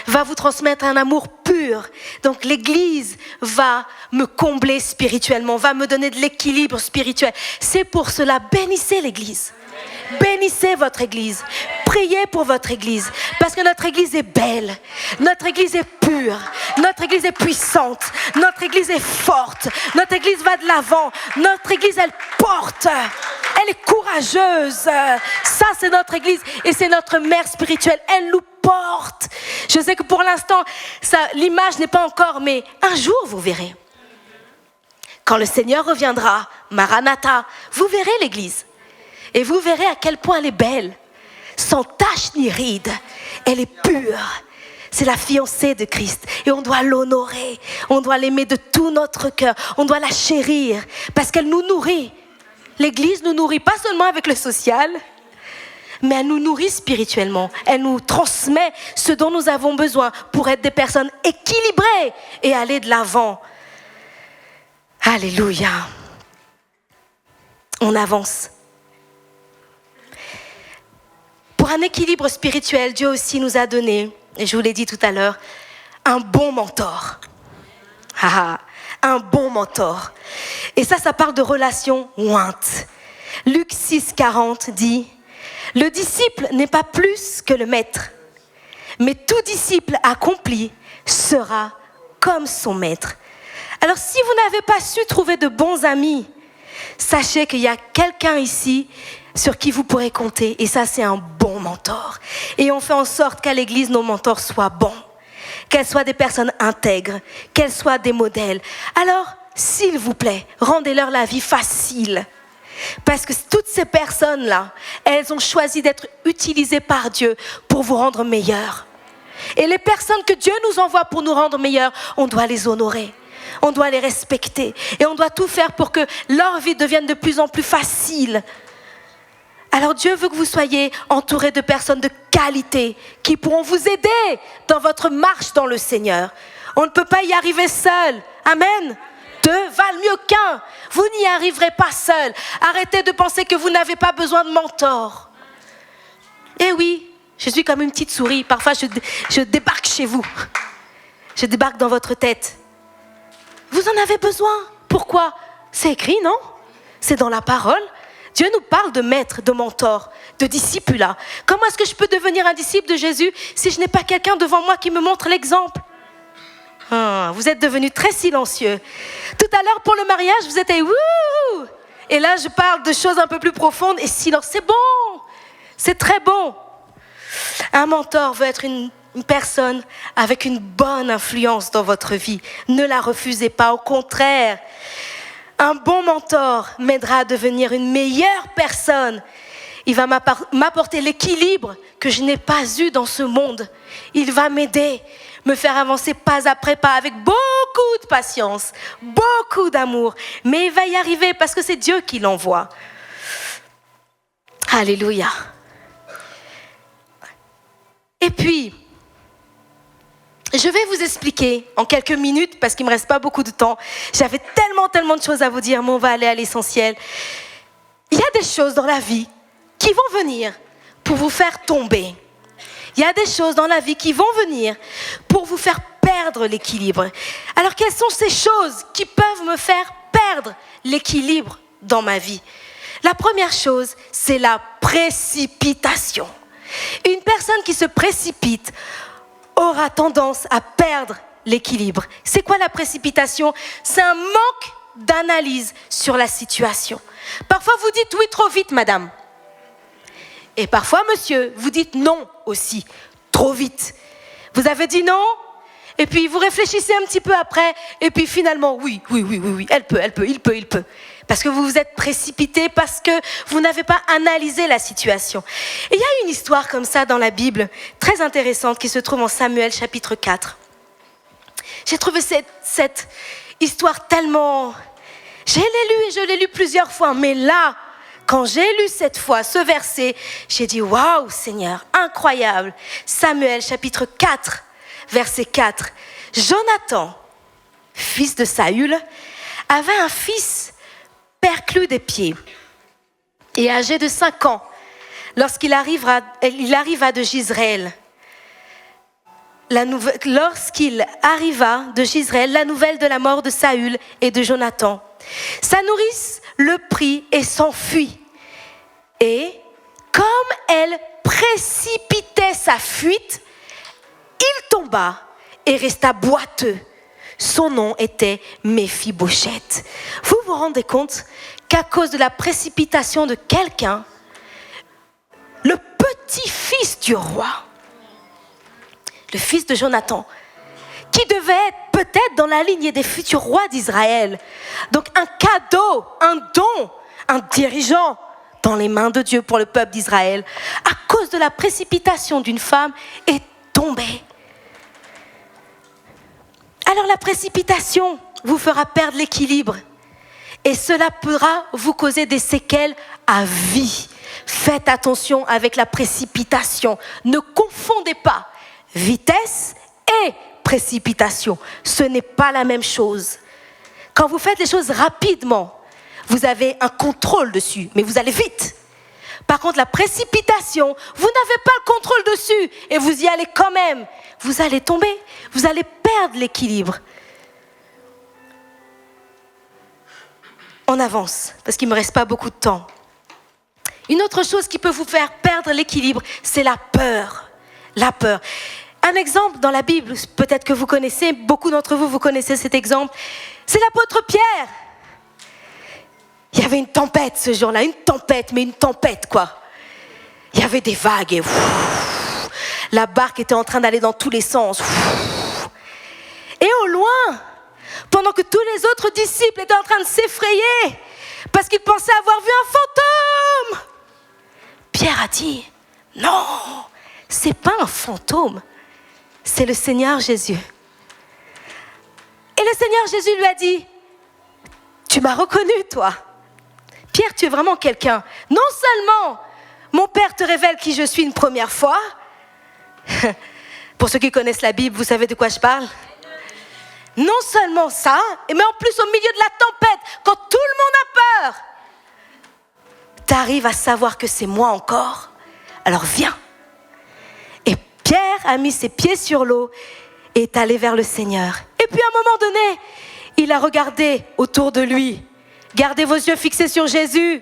A: va vous transmettre un amour pur. Donc l'Église va me combler spirituellement, va me donner de l'équilibre spirituel. C'est pour cela, bénissez l'Église. Bénissez votre Église. Priez pour votre Église. Parce que notre Église est belle. Notre Église est pure. Notre Église est puissante. Notre Église est forte. Notre Église va de l'avant. Notre Église, elle porte. Elle est courageuse. Ça, c'est notre Église. Et c'est notre mère spirituelle. Elle nous porte. Je sais que pour l'instant, l'image n'est pas encore, mais un jour, vous verrez. Quand le Seigneur reviendra, Maranatha, vous verrez l'Église. Et vous verrez à quel point elle est belle, sans tache ni ride. Elle est pure. C'est la fiancée de Christ. Et on doit l'honorer. On doit l'aimer de tout notre cœur. On doit la chérir parce qu'elle nous nourrit. L'Église nous nourrit pas seulement avec le social, mais elle nous nourrit spirituellement. Elle nous transmet ce dont nous avons besoin pour être des personnes équilibrées et aller de l'avant. Alléluia. On avance. Pour un équilibre spirituel, Dieu aussi nous a donné, et je vous l'ai dit tout à l'heure, un bon mentor. Un bon mentor. Et ça parle de relations ointes. Luc 6,40 dit « Le disciple n'est pas plus que le maître, mais tout disciple accompli sera comme son maître. » Alors si vous n'avez pas su trouver de bons amis, sachez qu'il y a quelqu'un ici sur qui vous pourrez compter. Et ça, c'est un bon mentor. Et on fait en sorte qu'à l'église, nos mentors soient bons. Qu'elles soient des personnes intègres. Qu'elles soient des modèles. Alors, s'il vous plaît, rendez-leur la vie facile. Parce que toutes ces personnes-là, elles ont choisi d'être utilisées par Dieu pour vous rendre meilleurs. Et les personnes que Dieu nous envoie pour nous rendre meilleurs, on doit les honorer. On doit les respecter. Et on doit tout faire pour que leur vie devienne de plus en plus facile. Alors Dieu veut que vous soyez entourés de personnes de qualité qui pourront vous aider dans votre marche dans le Seigneur. On ne peut pas y arriver seul. Amen. Deux valent mieux qu'un. Vous n'y arriverez pas seul. Arrêtez de penser que vous n'avez pas besoin de mentor. Eh oui, je suis comme une petite souris. Parfois, je débarque chez vous. Je débarque dans votre tête. Vous en avez besoin. Pourquoi ? C'est écrit, non ? C'est dans la parole. Dieu nous parle de maître, de mentor, de discipulat. Comment est-ce que je peux devenir un disciple de Jésus si je n'ai pas quelqu'un devant moi qui me montre l'exemple ? Vous êtes devenus très silencieux. Tout à l'heure, pour le mariage, vous étiez wouh! Et là, je parle de choses un peu plus profondes et silence. C'est bon, c'est très bon. Un mentor veut être une personne avec une bonne influence dans votre vie. Ne la refusez pas, au contraire. Un bon mentor m'aidera à devenir une meilleure personne. Il va m'apporter l'équilibre que je n'ai pas eu dans ce monde. Il va m'aider, me faire avancer pas après pas avec beaucoup de patience, beaucoup d'amour. Mais il va y arriver parce que c'est Dieu qui l'envoie. Alléluia. Et puis, je vais vous expliquer en quelques minutes, parce qu'il ne me reste pas beaucoup de temps. J'avais tellement de choses à vous dire, mais on va aller à l'essentiel. Il y a des choses dans la vie qui vont venir pour vous faire tomber. Il y a des choses dans la vie qui vont venir pour vous faire perdre l'équilibre. Alors, quelles sont ces choses qui peuvent me faire perdre l'équilibre dans ma vie ? La première chose, c'est la précipitation. Une personne qui se précipite aura tendance à perdre l'équilibre. C'est quoi la précipitation ? C'est un manque d'analyse sur la situation. Parfois, vous dites oui trop vite, madame. Et parfois, monsieur, vous dites non aussi, trop vite. Vous avez dit non, et puis vous réfléchissez un petit peu après, et puis finalement, oui, elle peut, il peut. Parce que vous vous êtes précipité, parce que vous n'avez pas analysé la situation. Et il y a une histoire comme ça dans la Bible, très intéressante, qui se trouve en Samuel chapitre 4. J'ai trouvé cette histoire tellement... Je l'ai lu et je l'ai lu plusieurs fois, mais là, quand j'ai lu cette fois ce verset, j'ai dit « Waouh, Seigneur, incroyable !» Samuel chapitre 4, verset 4. Jonathan, fils de Saül, avait un fils perclus des pieds et âgé de 5 ans lorsqu'il arriva de Jizréel. Lorsqu'il arriva de Jizréel, la nouvelle de la mort de Saül et de Jonathan. Sa nourrice le prit et s'enfuit. Et comme elle précipitait sa fuite, il tomba et resta boiteux. Son nom était Méphibosheth. Vous vous rendez compte qu'à cause de la précipitation de quelqu'un, le petit-fils du roi, le fils de Jonathan, qui devait être peut-être dans la lignée des futurs rois d'Israël, donc un cadeau, un don, un dirigeant dans les mains de Dieu pour le peuple d'Israël, à cause de la précipitation d'une femme, est tombé. Alors la précipitation vous fera perdre l'équilibre. Et cela pourra vous causer des séquelles à vie. Faites attention avec la précipitation. Ne confondez pas vitesse et précipitation. Ce n'est pas la même chose. Quand vous faites les choses rapidement, vous avez un contrôle dessus, mais vous allez vite. Par contre, la précipitation, vous n'avez pas le contrôle dessus et vous y allez quand même. Vous allez tomber, vous allez perdre l'équilibre. On avance, parce qu'il ne me reste pas beaucoup de temps. Une autre chose qui peut vous faire perdre l'équilibre, c'est la peur. La peur. Un exemple dans la Bible, peut-être que vous connaissez, beaucoup d'entre vous, vous connaissez cet exemple, c'est l'apôtre Pierre. Il y avait une tempête ce jour-là, une tempête, mais une tempête quoi. Il y avait des vagues et la barque était en train d'aller dans tous les sens. Et au loin, pendant que tous les autres disciples étaient en train de s'effrayer parce qu'ils pensaient avoir vu un fantôme, Pierre a dit, non, c'est pas un fantôme, c'est le Seigneur Jésus. Et le Seigneur Jésus lui a dit, tu m'as reconnu toi. Pierre, tu es vraiment quelqu'un. Non seulement mon Père te révèle qui je suis une première fois. Pour ceux qui connaissent la Bible, vous savez de quoi je parle. Non seulement ça, mais en plus au milieu de la tempête, quand tout le monde a peur, tu arrives à savoir que c'est moi encore. Alors viens. Et Pierre a mis ses pieds sur l'eau et est allé vers le Seigneur. Et puis à un moment donné, il a regardé autour de lui. Gardez vos yeux fixés sur Jésus.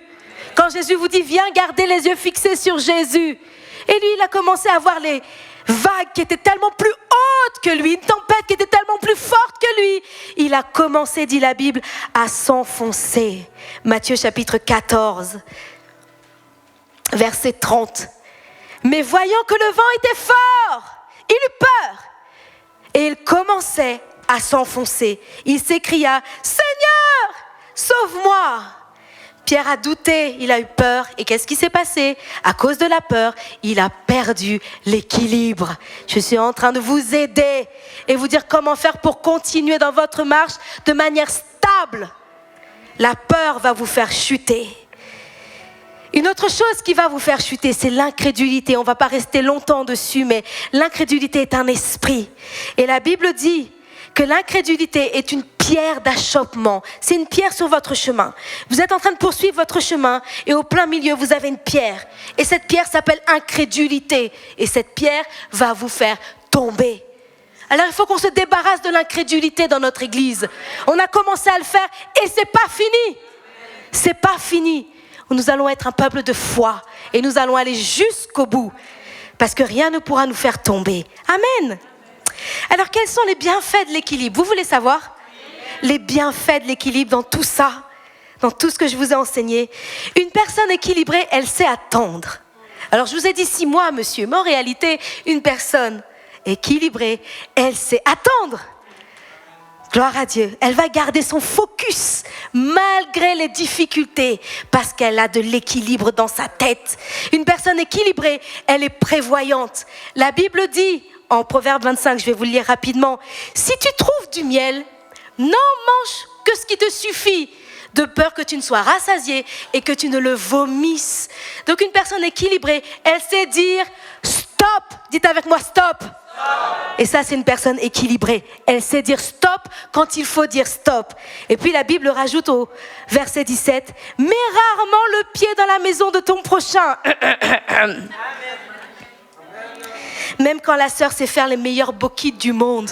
A: Quand Jésus vous dit, viens, gardez les yeux fixés sur Jésus. Et lui, il a commencé à voir les vagues qui étaient tellement plus hautes que lui, une tempête qui était tellement plus forte que lui. Il a commencé, dit la Bible, à s'enfoncer. Matthieu chapitre 14, verset 30. Mais voyant que le vent était fort, il eut peur. Et il commençait à s'enfoncer. Il s'écria, Seigneur, sauve-moi. Pierre a douté, il a eu peur. Et qu'est-ce qui s'est passé? À cause de la peur, il a perdu l'équilibre. Je suis en train de vous aider et vous dire comment faire pour continuer dans votre marche de manière stable. La peur va vous faire chuter. Une autre chose qui va vous faire chuter, c'est l'incrédulité. On ne va pas rester longtemps dessus, mais l'incrédulité est un esprit. Et la Bible dit que l'incrédulité est une pierre d'achoppement. C'est une pierre sur votre chemin. Vous êtes en train de poursuivre votre chemin et au plein milieu, vous avez une pierre. Et cette pierre s'appelle incrédulité. Et cette pierre va vous faire tomber. Alors il faut qu'on se débarrasse de l'incrédulité dans notre église. On a commencé à le faire et c'est pas fini. C'est pas fini. Nous allons être un peuple de foi et nous allons aller jusqu'au bout. Parce que rien ne pourra nous faire tomber. Amen. Alors, quels sont les bienfaits de l'équilibre? Vous voulez savoir? Les bienfaits de l'équilibre dans tout ça, dans tout ce que je vous ai enseigné. Une personne équilibrée, elle sait attendre. Alors, je vous ai dit 6 mois, monsieur, mais en réalité, une personne équilibrée, elle sait attendre. Gloire à Dieu. Elle va garder son focus malgré les difficultés parce qu'elle a de l'équilibre dans sa tête. Une personne équilibrée, elle est prévoyante. La Bible dit, en Proverbe 25, je vais vous le lire rapidement, si tu trouves du miel, n'en mange que ce qui te suffit, de peur que tu ne sois rassasié et que tu ne le vomisses. Donc une personne équilibrée, elle sait dire stop. Dites avec moi stop. Et ça, c'est une personne équilibrée. Elle sait dire stop quand il faut dire stop. Et puis la Bible rajoute au verset 17, mets rarement le pied dans la maison de ton prochain. Même quand la sœur sait faire les meilleurs bokits du monde.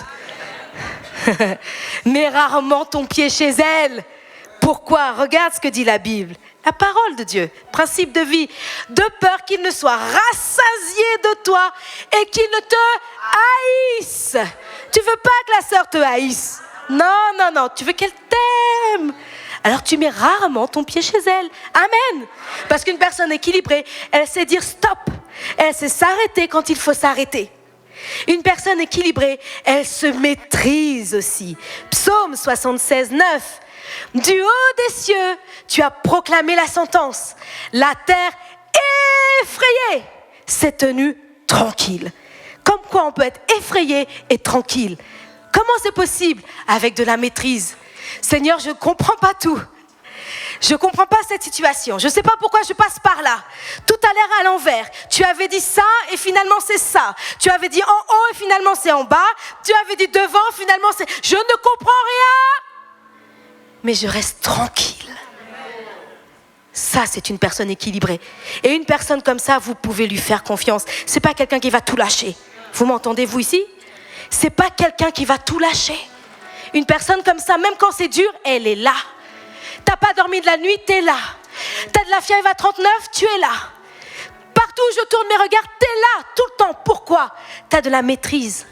A: Mets rarement ton pied chez elle. Pourquoi? Regarde ce que dit la Bible. La parole de Dieu, principe de vie, de peur qu'il ne soit rassasié de toi et qu'il ne te haïsse. Tu veux pas que la sœur te haïsse? Non, tu veux qu'elle t'aime. Alors tu mets rarement ton pied chez elle. Amen. Parce qu'une personne équilibrée, elle sait dire stop. Elle sait s'arrêter quand il faut s'arrêter. Une personne équilibrée, elle se maîtrise aussi. Psaume 76, 9. Du haut des cieux, tu as proclamé la sentence. La terre effrayée s'est tenue tranquille. Comme quoi on peut être effrayé et tranquille. Comment c'est possible? Avec de la maîtrise. Seigneur, je ne comprends pas tout. Je ne comprends pas cette situation. Je ne sais pas pourquoi je passe par là. Tout a l'air à l'envers. Tu avais dit ça et finalement c'est ça. Tu avais dit en haut et finalement c'est en bas. Tu avais dit devant, finalement c'est... Je ne comprends rien. Mais je reste tranquille. Ça, c'est une personne équilibrée. Et une personne comme ça, vous pouvez lui faire confiance. Ce n'est pas quelqu'un qui va tout lâcher. Vous m'entendez, vous ici? Ce n'est pas quelqu'un qui va tout lâcher. Une personne comme ça, même quand c'est dur, elle est là. Tu n'as pas dormi de la nuit, tu es là. Tu as de la fièvre à 39, tu es là. Partout où je tourne mes regards, tu es là, tout le temps. Pourquoi? Tu as de la maîtrise.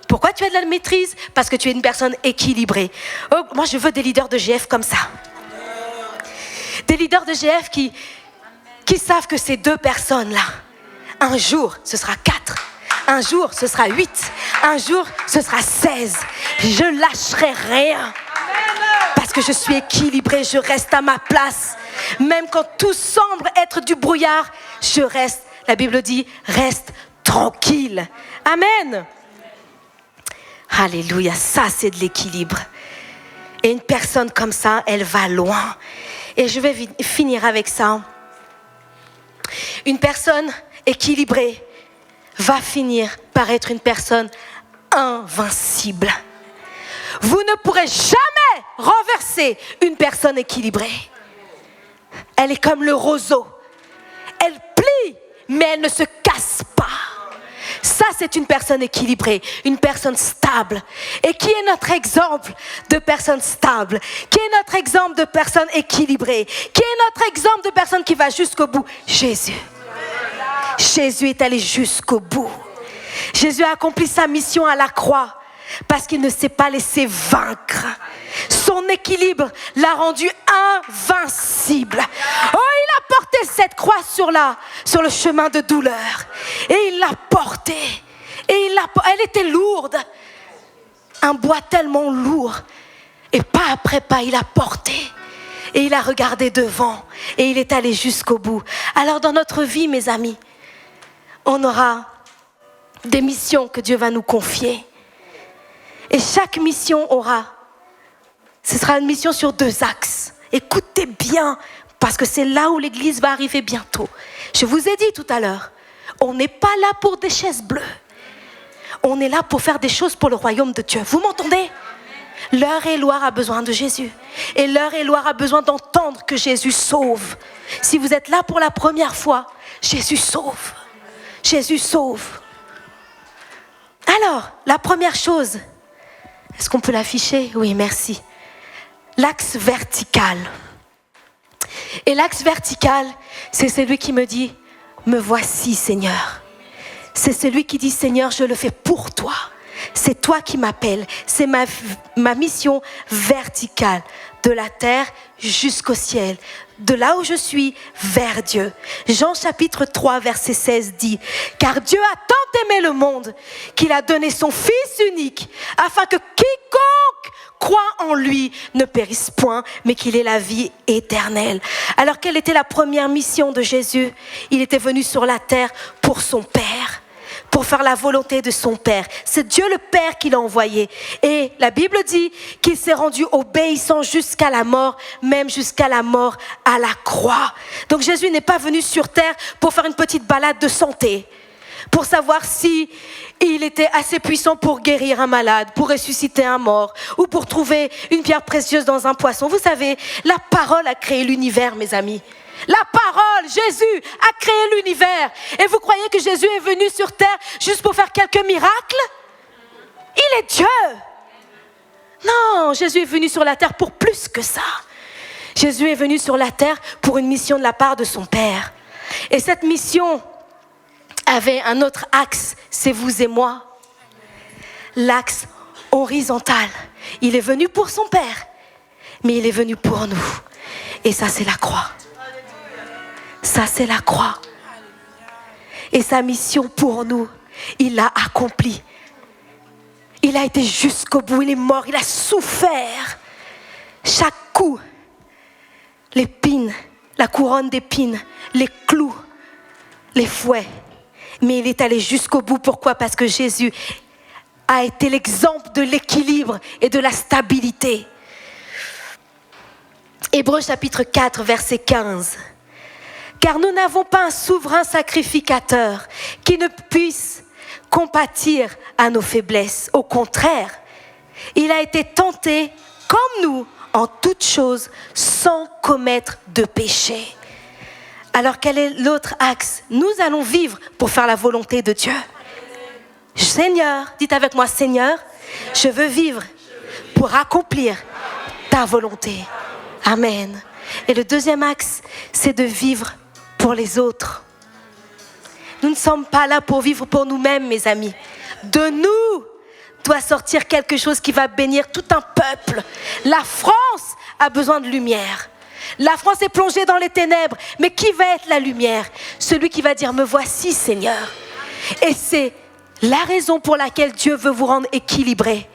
A: Pourquoi tu as de la maîtrise? Parce que tu es une personne équilibrée. Oh, moi, je veux des leaders de GF comme ça. Des leaders de GF qui savent que ces deux personnes-là, un jour, ce sera 4. Un jour, ce sera 8. Un jour, ce sera 16. Je ne lâcherai rien. Parce que je suis équilibrée, je reste à ma place. Même quand tout semble être du brouillard, je reste. La Bible dit, reste tranquille. Amen. Alléluia, ça c'est de l'équilibre. Et une personne comme ça, elle va loin. Et je vais finir avec ça. Une personne équilibrée va finir par être une personne invincible. Vous ne pourrez jamais renverser une personne équilibrée. Elle est comme le roseau. Elle plie, mais elle ne se casse pas. Ça, c'est une personne équilibrée, une personne stable. Et qui est notre exemple de personne stable? Qui est notre exemple de personne équilibrée? Qui est notre exemple de personne qui va jusqu'au bout? Jésus. Jésus est allé jusqu'au bout. Jésus a accompli sa mission à la croix parce qu'il ne s'est pas laissé vaincre. Son équilibre l'a rendu invincible. Oh, il a porté cette croix sur le chemin de douleur. Et il l'a portée. Elle était lourde. Un bois tellement lourd. Et pas après pas, il a porté. Et il a regardé devant. Et il est allé jusqu'au bout. Alors dans notre vie, mes amis, on aura des missions que Dieu va nous confier. Et chaque mission ce sera une mission sur 2 axes. Écoutez bien, parce que c'est là où l'Église va arriver bientôt. Je vous ai dit tout à l'heure, on n'est pas là pour des chaises bleues. On est là pour faire des choses pour le royaume de Dieu. Vous m'entendez? L'Eure-et-Loire a besoin de Jésus. Et l'Eure-et-Loire a besoin d'entendre que Jésus sauve. Si vous êtes là pour la première fois, Jésus sauve. Jésus sauve. Alors, la première chose, est-ce qu'on peut l'afficher? Oui, merci. L'axe vertical. Et l'axe vertical, c'est celui qui me dit, me voici Seigneur. C'est celui qui dit, Seigneur, je le fais pour toi. C'est toi qui m'appelles. C'est ma mission verticale. De la terre jusqu'au ciel. De là où je suis vers Dieu. Jean chapitre 3 verset 16 dit, car Dieu a tant aimé le monde qu'il a donné son Fils unique afin que quiconque croit en lui ne périsse point, mais qu'il ait la vie éternelle. Alors quelle était la première mission de Jésus? Il était venu sur la terre pour son Père. Pour faire la volonté de son Père. C'est Dieu le Père qui l'a envoyé. Et la Bible dit qu'il s'est rendu obéissant jusqu'à la mort, même jusqu'à la mort à la croix. Donc Jésus n'est pas venu sur terre pour faire une petite balade de santé, pour savoir si il était assez puissant pour guérir un malade, pour ressusciter un mort, ou pour trouver une pierre précieuse dans un poisson. Vous savez, la parole a créé l'univers, mes amis. La parole, Jésus a créé l'univers. Et vous croyez que Jésus est venu sur terre juste pour faire quelques miracles? Il est Dieu. Non, Jésus est venu sur la terre pour plus que ça. Jésus est venu sur la terre pour une mission de la part de son Père. Et cette mission avait un autre axe, c'est vous et moi. L'axe horizontal. Il est venu pour son Père, mais il est venu pour nous. Et ça, c'est la croix. Ça, c'est la croix. Et sa mission pour nous, il l'a accomplie. Il a été jusqu'au bout, il est mort, il a souffert. Chaque coup, l'épine, la couronne d'épines, les clous, les fouets. Mais il est allé jusqu'au bout. Pourquoi? Parce que Jésus a été l'exemple de l'équilibre et de la stabilité. Hébreux chapitre 4, verset 15. Car nous n'avons pas un souverain sacrificateur qui ne puisse compatir à nos faiblesses. Au contraire, il a été tenté comme nous en toutes choses sans commettre de péché. Alors quel est l'autre axe? Nous allons vivre pour faire la volonté de Dieu. Seigneur, dites avec moi, Seigneur, je veux vivre pour accomplir ta volonté. Amen. Et le deuxième axe, c'est de vivre pour les autres. Nous ne sommes pas là pour vivre pour nous-mêmes, mes amis. De nous doit sortir quelque chose qui va bénir tout un peuple. La France a besoin de lumière. La France est plongée dans les ténèbres. Mais qui va être la lumière? Celui qui va dire, me voici, Seigneur. Et c'est la raison pour laquelle Dieu veut vous rendre équilibrés.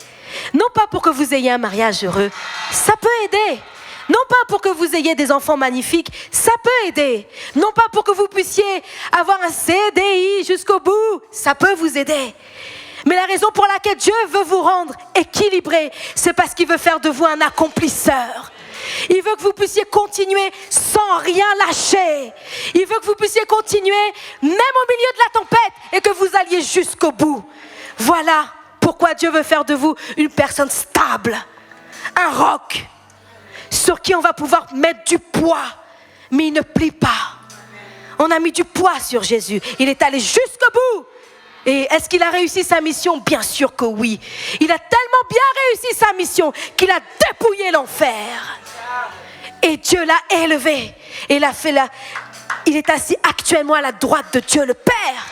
A: Non pas pour que vous ayez un mariage heureux. Ça peut aider. Non pas pour que vous ayez des enfants magnifiques, ça peut aider. Non pas pour que vous puissiez avoir un CDI jusqu'au bout, ça peut vous aider. Mais la raison pour laquelle Dieu veut vous rendre équilibré, c'est parce qu'il veut faire de vous un accomplisseur. Il veut que vous puissiez continuer sans rien lâcher. Il veut que vous puissiez continuer même au milieu de la tempête et que vous alliez jusqu'au bout. Voilà pourquoi Dieu veut faire de vous une personne stable, un roc sur qui on va pouvoir mettre du poids, mais il ne plie pas. On a mis du poids sur Jésus. Il est allé jusqu'au bout. Et est-ce qu'il a réussi sa mission? Bien sûr que oui. Il a tellement bien réussi sa mission qu'il a dépouillé l'enfer. Et Dieu l'a élevé. Et il est assis actuellement à la droite de Dieu le Père.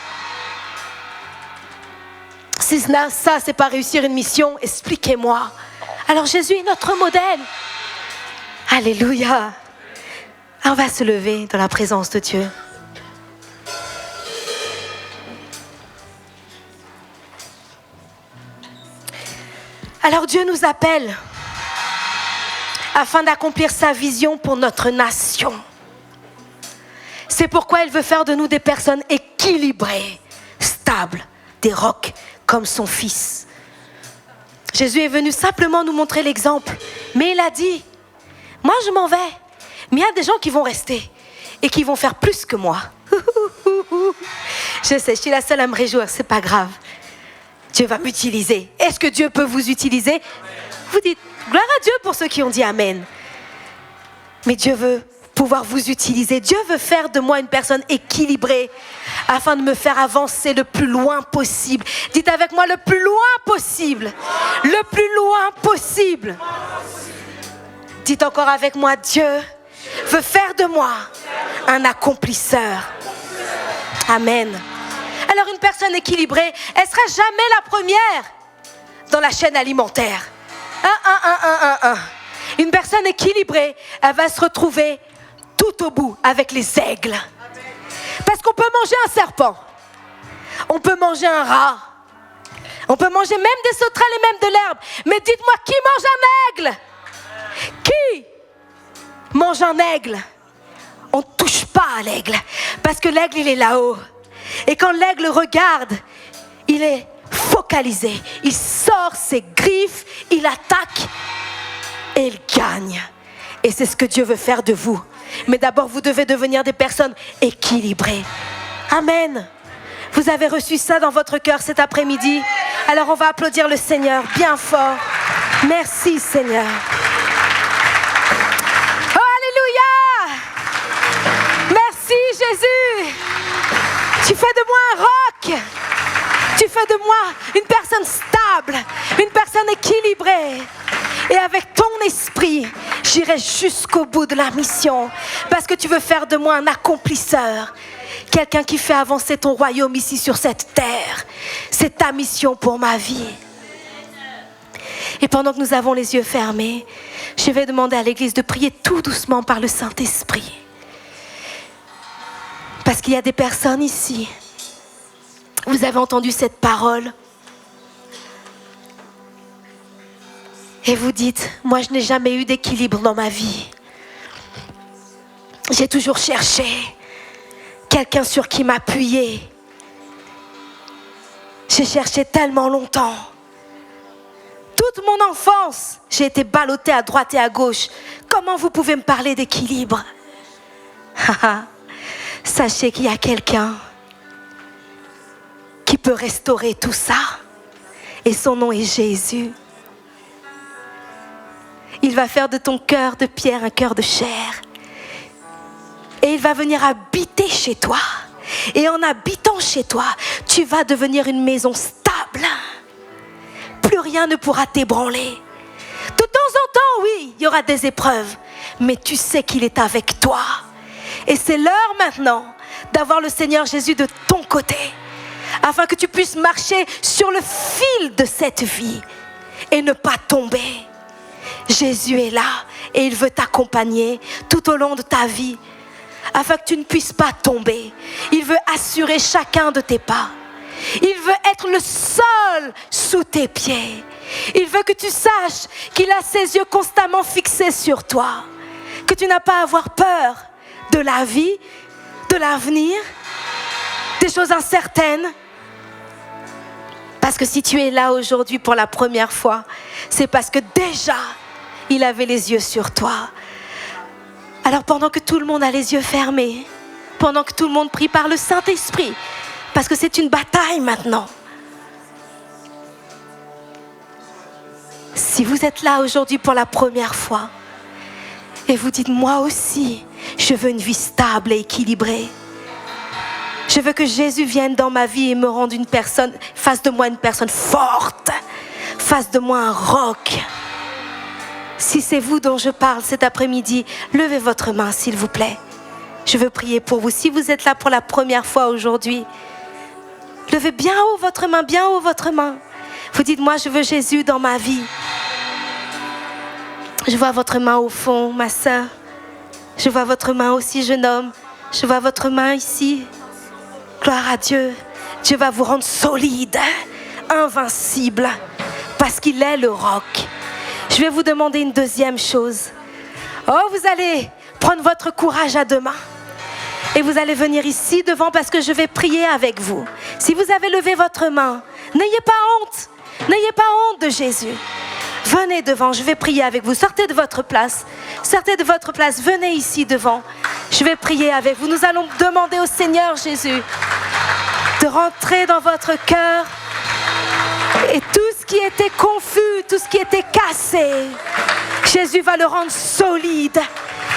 A: Si ça, c'est pas réussir une mission, expliquez-moi. Alors Jésus est notre modèle. Alléluia. On va se lever dans la présence de Dieu. Alors Dieu nous appelle afin d'accomplir sa vision pour notre nation. C'est pourquoi il veut faire de nous des personnes équilibrées, stables, des rocs comme son Fils. Jésus est venu simplement nous montrer l'exemple, mais il a dit, moi je m'en vais, mais il y a des gens qui vont rester et qui vont faire plus que moi. Je sais, je suis la seule à me réjouir, c'est pas grave. Dieu va m'utiliser. Est-ce que Dieu peut vous utiliser? Vous dites, gloire à Dieu pour ceux qui ont dit Amen. Mais Dieu veut pouvoir vous utiliser. Dieu veut faire de moi une personne équilibrée afin de me faire avancer le plus loin possible. Dites avec moi, le plus loin possible. Le plus loin possible. Dites encore avec moi, Dieu veut faire de moi un accomplisseur. Amen. Alors une personne équilibrée, elle ne sera jamais la première dans la chaîne alimentaire. Une personne équilibrée, elle va se retrouver tout au bout avec les aigles. Parce qu'on peut manger un serpent, on peut manger un rat, on peut manger même des sauterelles et même de l'herbe. Mais dites-moi, qui mange un aigle? Qui mange un aigle? On ne touche pas à l'aigle, parce que l'aigle, il est là-haut. Et quand l'aigle regarde, il est focalisé. Il sort ses griffes, il attaque et il gagne. Et c'est ce que Dieu veut faire de vous. Mais d'abord, vous devez devenir des personnes équilibrées. Amen. Vous avez reçu ça dans votre cœur cet après-midi. Alors on va applaudir le Seigneur bien fort. Merci Seigneur. Oh, alléluia. Merci Jésus. Tu fais de moi un roc. Tu fais de moi une personne stable, une personne équilibrée. Et avec ton esprit, j'irai jusqu'au bout de la mission. Parce que tu veux faire de moi un accomplisseur. Quelqu'un qui fait avancer ton royaume ici sur cette terre. C'est ta mission pour ma vie. Et pendant que nous avons les yeux fermés, je vais demander à l'église de prier tout doucement par le Saint-Esprit. Parce qu'il y a des personnes ici, vous avez entendu cette parole et vous dites, moi je n'ai jamais eu d'équilibre dans ma vie. J'ai toujours cherché quelqu'un sur qui m'appuyer. J'ai cherché tellement longtemps. Toute Toute mon enfance, j'ai été ballottée à droite et à gauche. Comment vous pouvez me parler d'équilibre? Sachez qu'il y a quelqu'un qui peut restaurer tout ça. Et son nom est Jésus. Il va faire de ton cœur de pierre un cœur de chair. Et il va venir habiter chez toi. Et en habitant chez toi, tu vas devenir une maison stable. Plus rien ne pourra t'ébranler. De temps en temps, oui, il y aura des épreuves. Mais tu sais qu'il est avec toi. Et c'est l'heure maintenant d'avoir le Seigneur Jésus de ton côté. Afin que tu puisses marcher sur le fil de cette vie. Et ne pas tomber. Jésus est là et il veut t'accompagner tout au long de ta vie. Afin que tu ne puisses pas tomber. Il veut assurer chacun de tes pas. Il veut être le sol sous tes pieds. Il veut que tu saches qu'il a ses yeux constamment fixés sur toi. Que tu n'as pas à avoir peur de la vie, de l'avenir, des choses incertaines. Parce que si tu es là aujourd'hui pour la première fois, c'est parce que déjà, il avait les yeux sur toi. Alors pendant que tout le monde a les yeux fermés, pendant que tout le monde prie par le Saint-Esprit, parce que c'est une bataille maintenant. Si vous êtes là aujourd'hui pour la première fois, et vous dites, moi aussi, je veux une vie stable et équilibrée. Je veux que Jésus vienne dans ma vie et me rende une personne, fasse de moi une personne forte, fasse de moi un roc. Si c'est vous dont je parle cet après-midi, levez votre main s'il vous plaît. Je veux prier pour vous. Si vous êtes là pour la première fois aujourd'hui, levez bien haut votre main, bien haut votre main. Vous dites, moi je veux Jésus dans ma vie. Je vois votre main au fond, ma sœur. Je vois votre main aussi, jeune homme. Je vois votre main ici. Gloire à Dieu. Dieu va vous rendre solide, invincible, parce qu'il est le roc. Je vais vous demander une deuxième chose. Oh, vous allez prendre votre courage à deux mains. Et vous allez venir ici devant parce que je vais prier avec vous. Si vous avez levé votre main, n'ayez pas honte. N'ayez pas honte de Jésus. Venez devant, je vais prier avec vous. Sortez de votre place. Sortez de votre place, venez ici devant. Je vais prier avec vous. Nous allons demander au Seigneur Jésus de rentrer dans votre cœur. Et tout ce qui était confus, tout ce qui était cassé, Jésus va le rendre solide.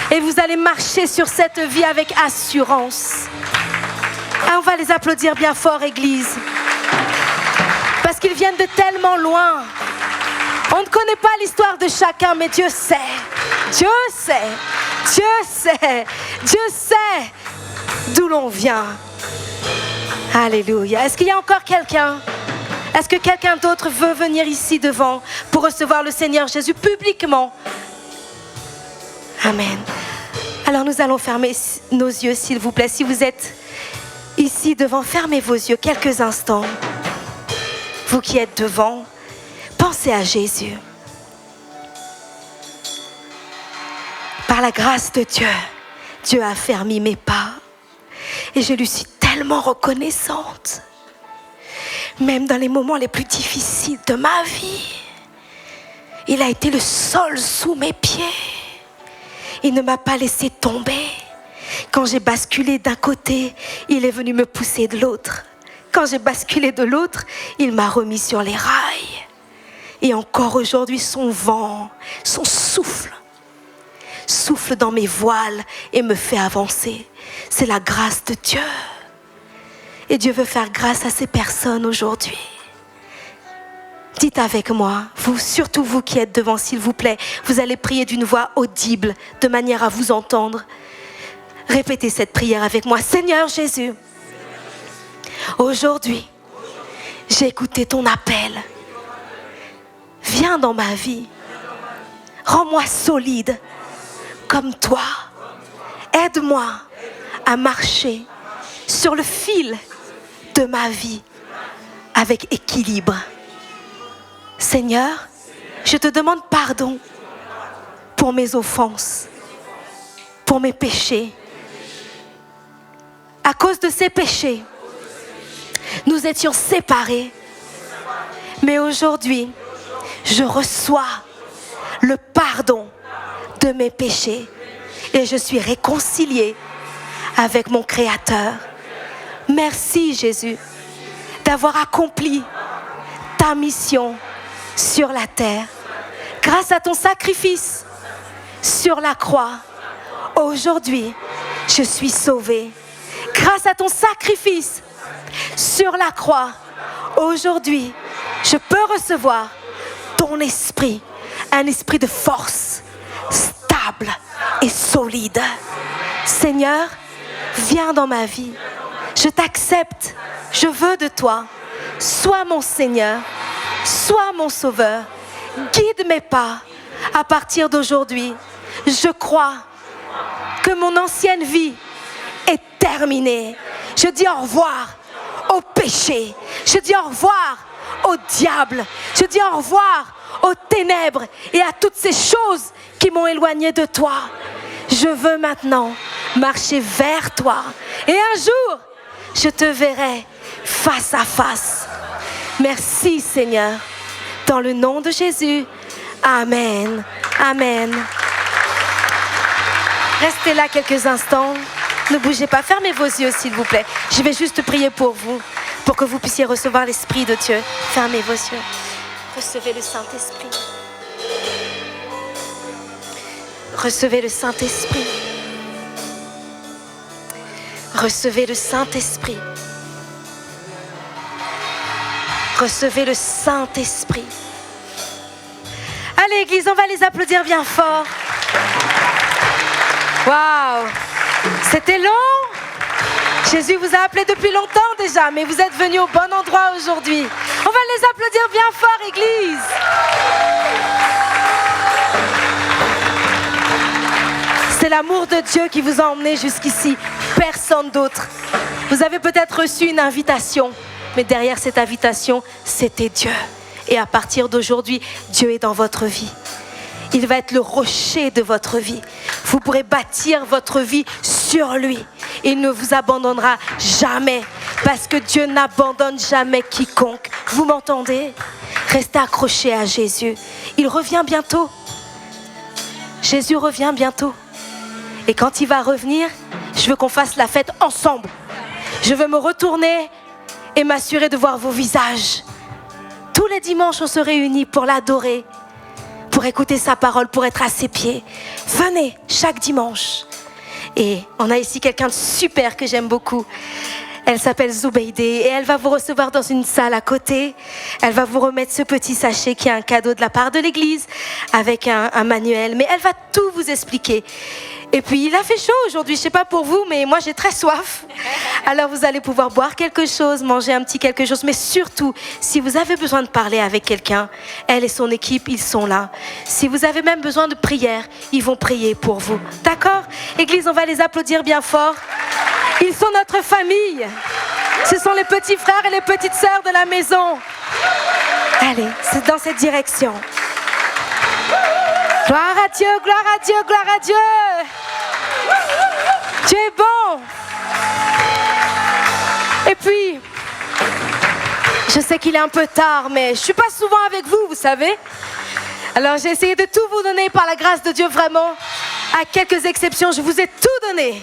A: Et vous allez marcher sur cette vie avec assurance. Ah, on va les applaudir bien fort, Église. Parce qu'ils viennent de tellement loin. On ne connaît pas l'histoire de chacun, mais Dieu sait. Dieu sait. Dieu sait. Dieu sait d'où l'on vient. Alléluia. Est-ce qu'il y a encore quelqu'un? Est-ce que quelqu'un d'autre veut venir ici devant pour recevoir le Seigneur Jésus publiquement? Amen. Alors nous allons fermer nos yeux, s'il vous plaît. Si vous êtes ici devant, fermez vos yeux quelques instants. Vous qui êtes devant, pensez à Jésus. Par la grâce de Dieu, Dieu a affermi mes pas. Et je lui suis tellement reconnaissante. Même dans les moments les plus difficiles de ma vie, il a été le sol sous mes pieds. Il ne m'a pas laissé tomber. Quand j'ai basculé d'un côté, il est venu me pousser de l'autre. Quand j'ai basculé de l'autre, il m'a remis sur les rails. Et encore aujourd'hui, son vent, son souffle dans mes voiles et me fait avancer. C'est la grâce de Dieu. Et Dieu veut faire grâce à ces personnes aujourd'hui. Dites avec moi, vous, surtout vous qui êtes devant, s'il vous plaît, vous allez prier d'une voix audible, de manière à vous entendre. Répétez cette prière avec moi. Seigneur Jésus, aujourd'hui, j'ai écouté ton appel. Viens dans ma vie. Rends-moi solide comme toi. Aide-moi à marcher sur le fil de ma vie avec équilibre. Seigneur, je te demande pardon pour mes offenses, pour mes péchés. À cause de ces péchés, nous étions séparés. Mais aujourd'hui, je reçois le pardon de mes péchés et je suis réconciliée avec mon Créateur. Merci Jésus d'avoir accompli ta mission sur la terre. Grâce à ton sacrifice sur la croix, aujourd'hui, je suis sauvée. Grâce à ton sacrifice sur la croix, aujourd'hui, je peux recevoir ton esprit, un esprit de force, stable et solide. Seigneur, viens dans ma vie. Je t'accepte, je veux de toi. Sois mon Seigneur, sois mon Sauveur. Guide mes pas à partir d'aujourd'hui. Je crois que mon ancienne vie est terminée. Je dis au revoir au péché. Je dis au revoir au diable. Je dis au revoir aux ténèbres et à toutes ces choses qui m'ont éloigné de toi. Je veux maintenant marcher vers toi. Et un jour, je te verrai face à face. Merci Seigneur. Dans le nom de Jésus. Amen. Amen. Restez là quelques instants. Ne bougez pas. Fermez vos yeux s'il vous plaît. Je vais juste prier pour vous, pour que vous puissiez recevoir l'Esprit de Dieu. Fermez vos yeux. Recevez le Saint-Esprit. Recevez le Saint-Esprit. Recevez le Saint-Esprit. Recevez le Saint-Esprit. Allez, Église, on va les applaudir bien fort. Waouh! C'était long. Jésus vous a appelé depuis longtemps déjà, mais vous êtes venus au bon endroit aujourd'hui. On va les applaudir bien fort, Église. C'est l'amour de Dieu qui vous a emmené jusqu'ici. Personne d'autre. Vous avez peut-être reçu une invitation, mais derrière cette invitation, c'était Dieu. Et à partir d'aujourd'hui, Dieu est dans votre vie. Il va être le rocher de votre vie. Vous pourrez bâtir votre vie sur lui. Il ne vous abandonnera jamais, parce que Dieu n'abandonne jamais quiconque. Vous m'entendez? Restez accrochés à Jésus. Il revient bientôt. Jésus revient bientôt. Et quand il va revenir, je veux qu'on fasse la fête ensemble. Je veux me retourner et m'assurer de voir vos visages. Tous les dimanches, on se réunit pour l'adorer, pour écouter sa parole, pour être à ses pieds. Venez chaque dimanche. Et on a ici quelqu'un de super que j'aime beaucoup. Elle s'appelle Zoubeidé et elle va vous recevoir dans une salle à côté. Elle va vous remettre ce petit sachet qui est un cadeau de la part de l'église avec un manuel. Mais elle va tout vous expliquer. Et puis il a fait chaud aujourd'hui, je ne sais pas pour vous, mais moi j'ai très soif. Alors vous allez pouvoir boire quelque chose, manger un petit quelque chose. Mais surtout, si vous avez besoin de parler avec quelqu'un, elle et son équipe, ils sont là. Si vous avez même besoin de prière, ils vont prier pour vous. D'accord? Église, on va les applaudir bien fort. Ils sont notre famille. Ce sont les petits frères et les petites sœurs de la maison. Allez, c'est dans cette direction. Gloire à Dieu, gloire à Dieu, gloire à Dieu. Dieu est bon. Et puis, je sais qu'il est un peu tard, mais je ne suis pas souvent avec vous, vous savez. Alors j'ai essayé de tout vous donner par la grâce de Dieu, vraiment. À quelques exceptions, je vous ai tout donné.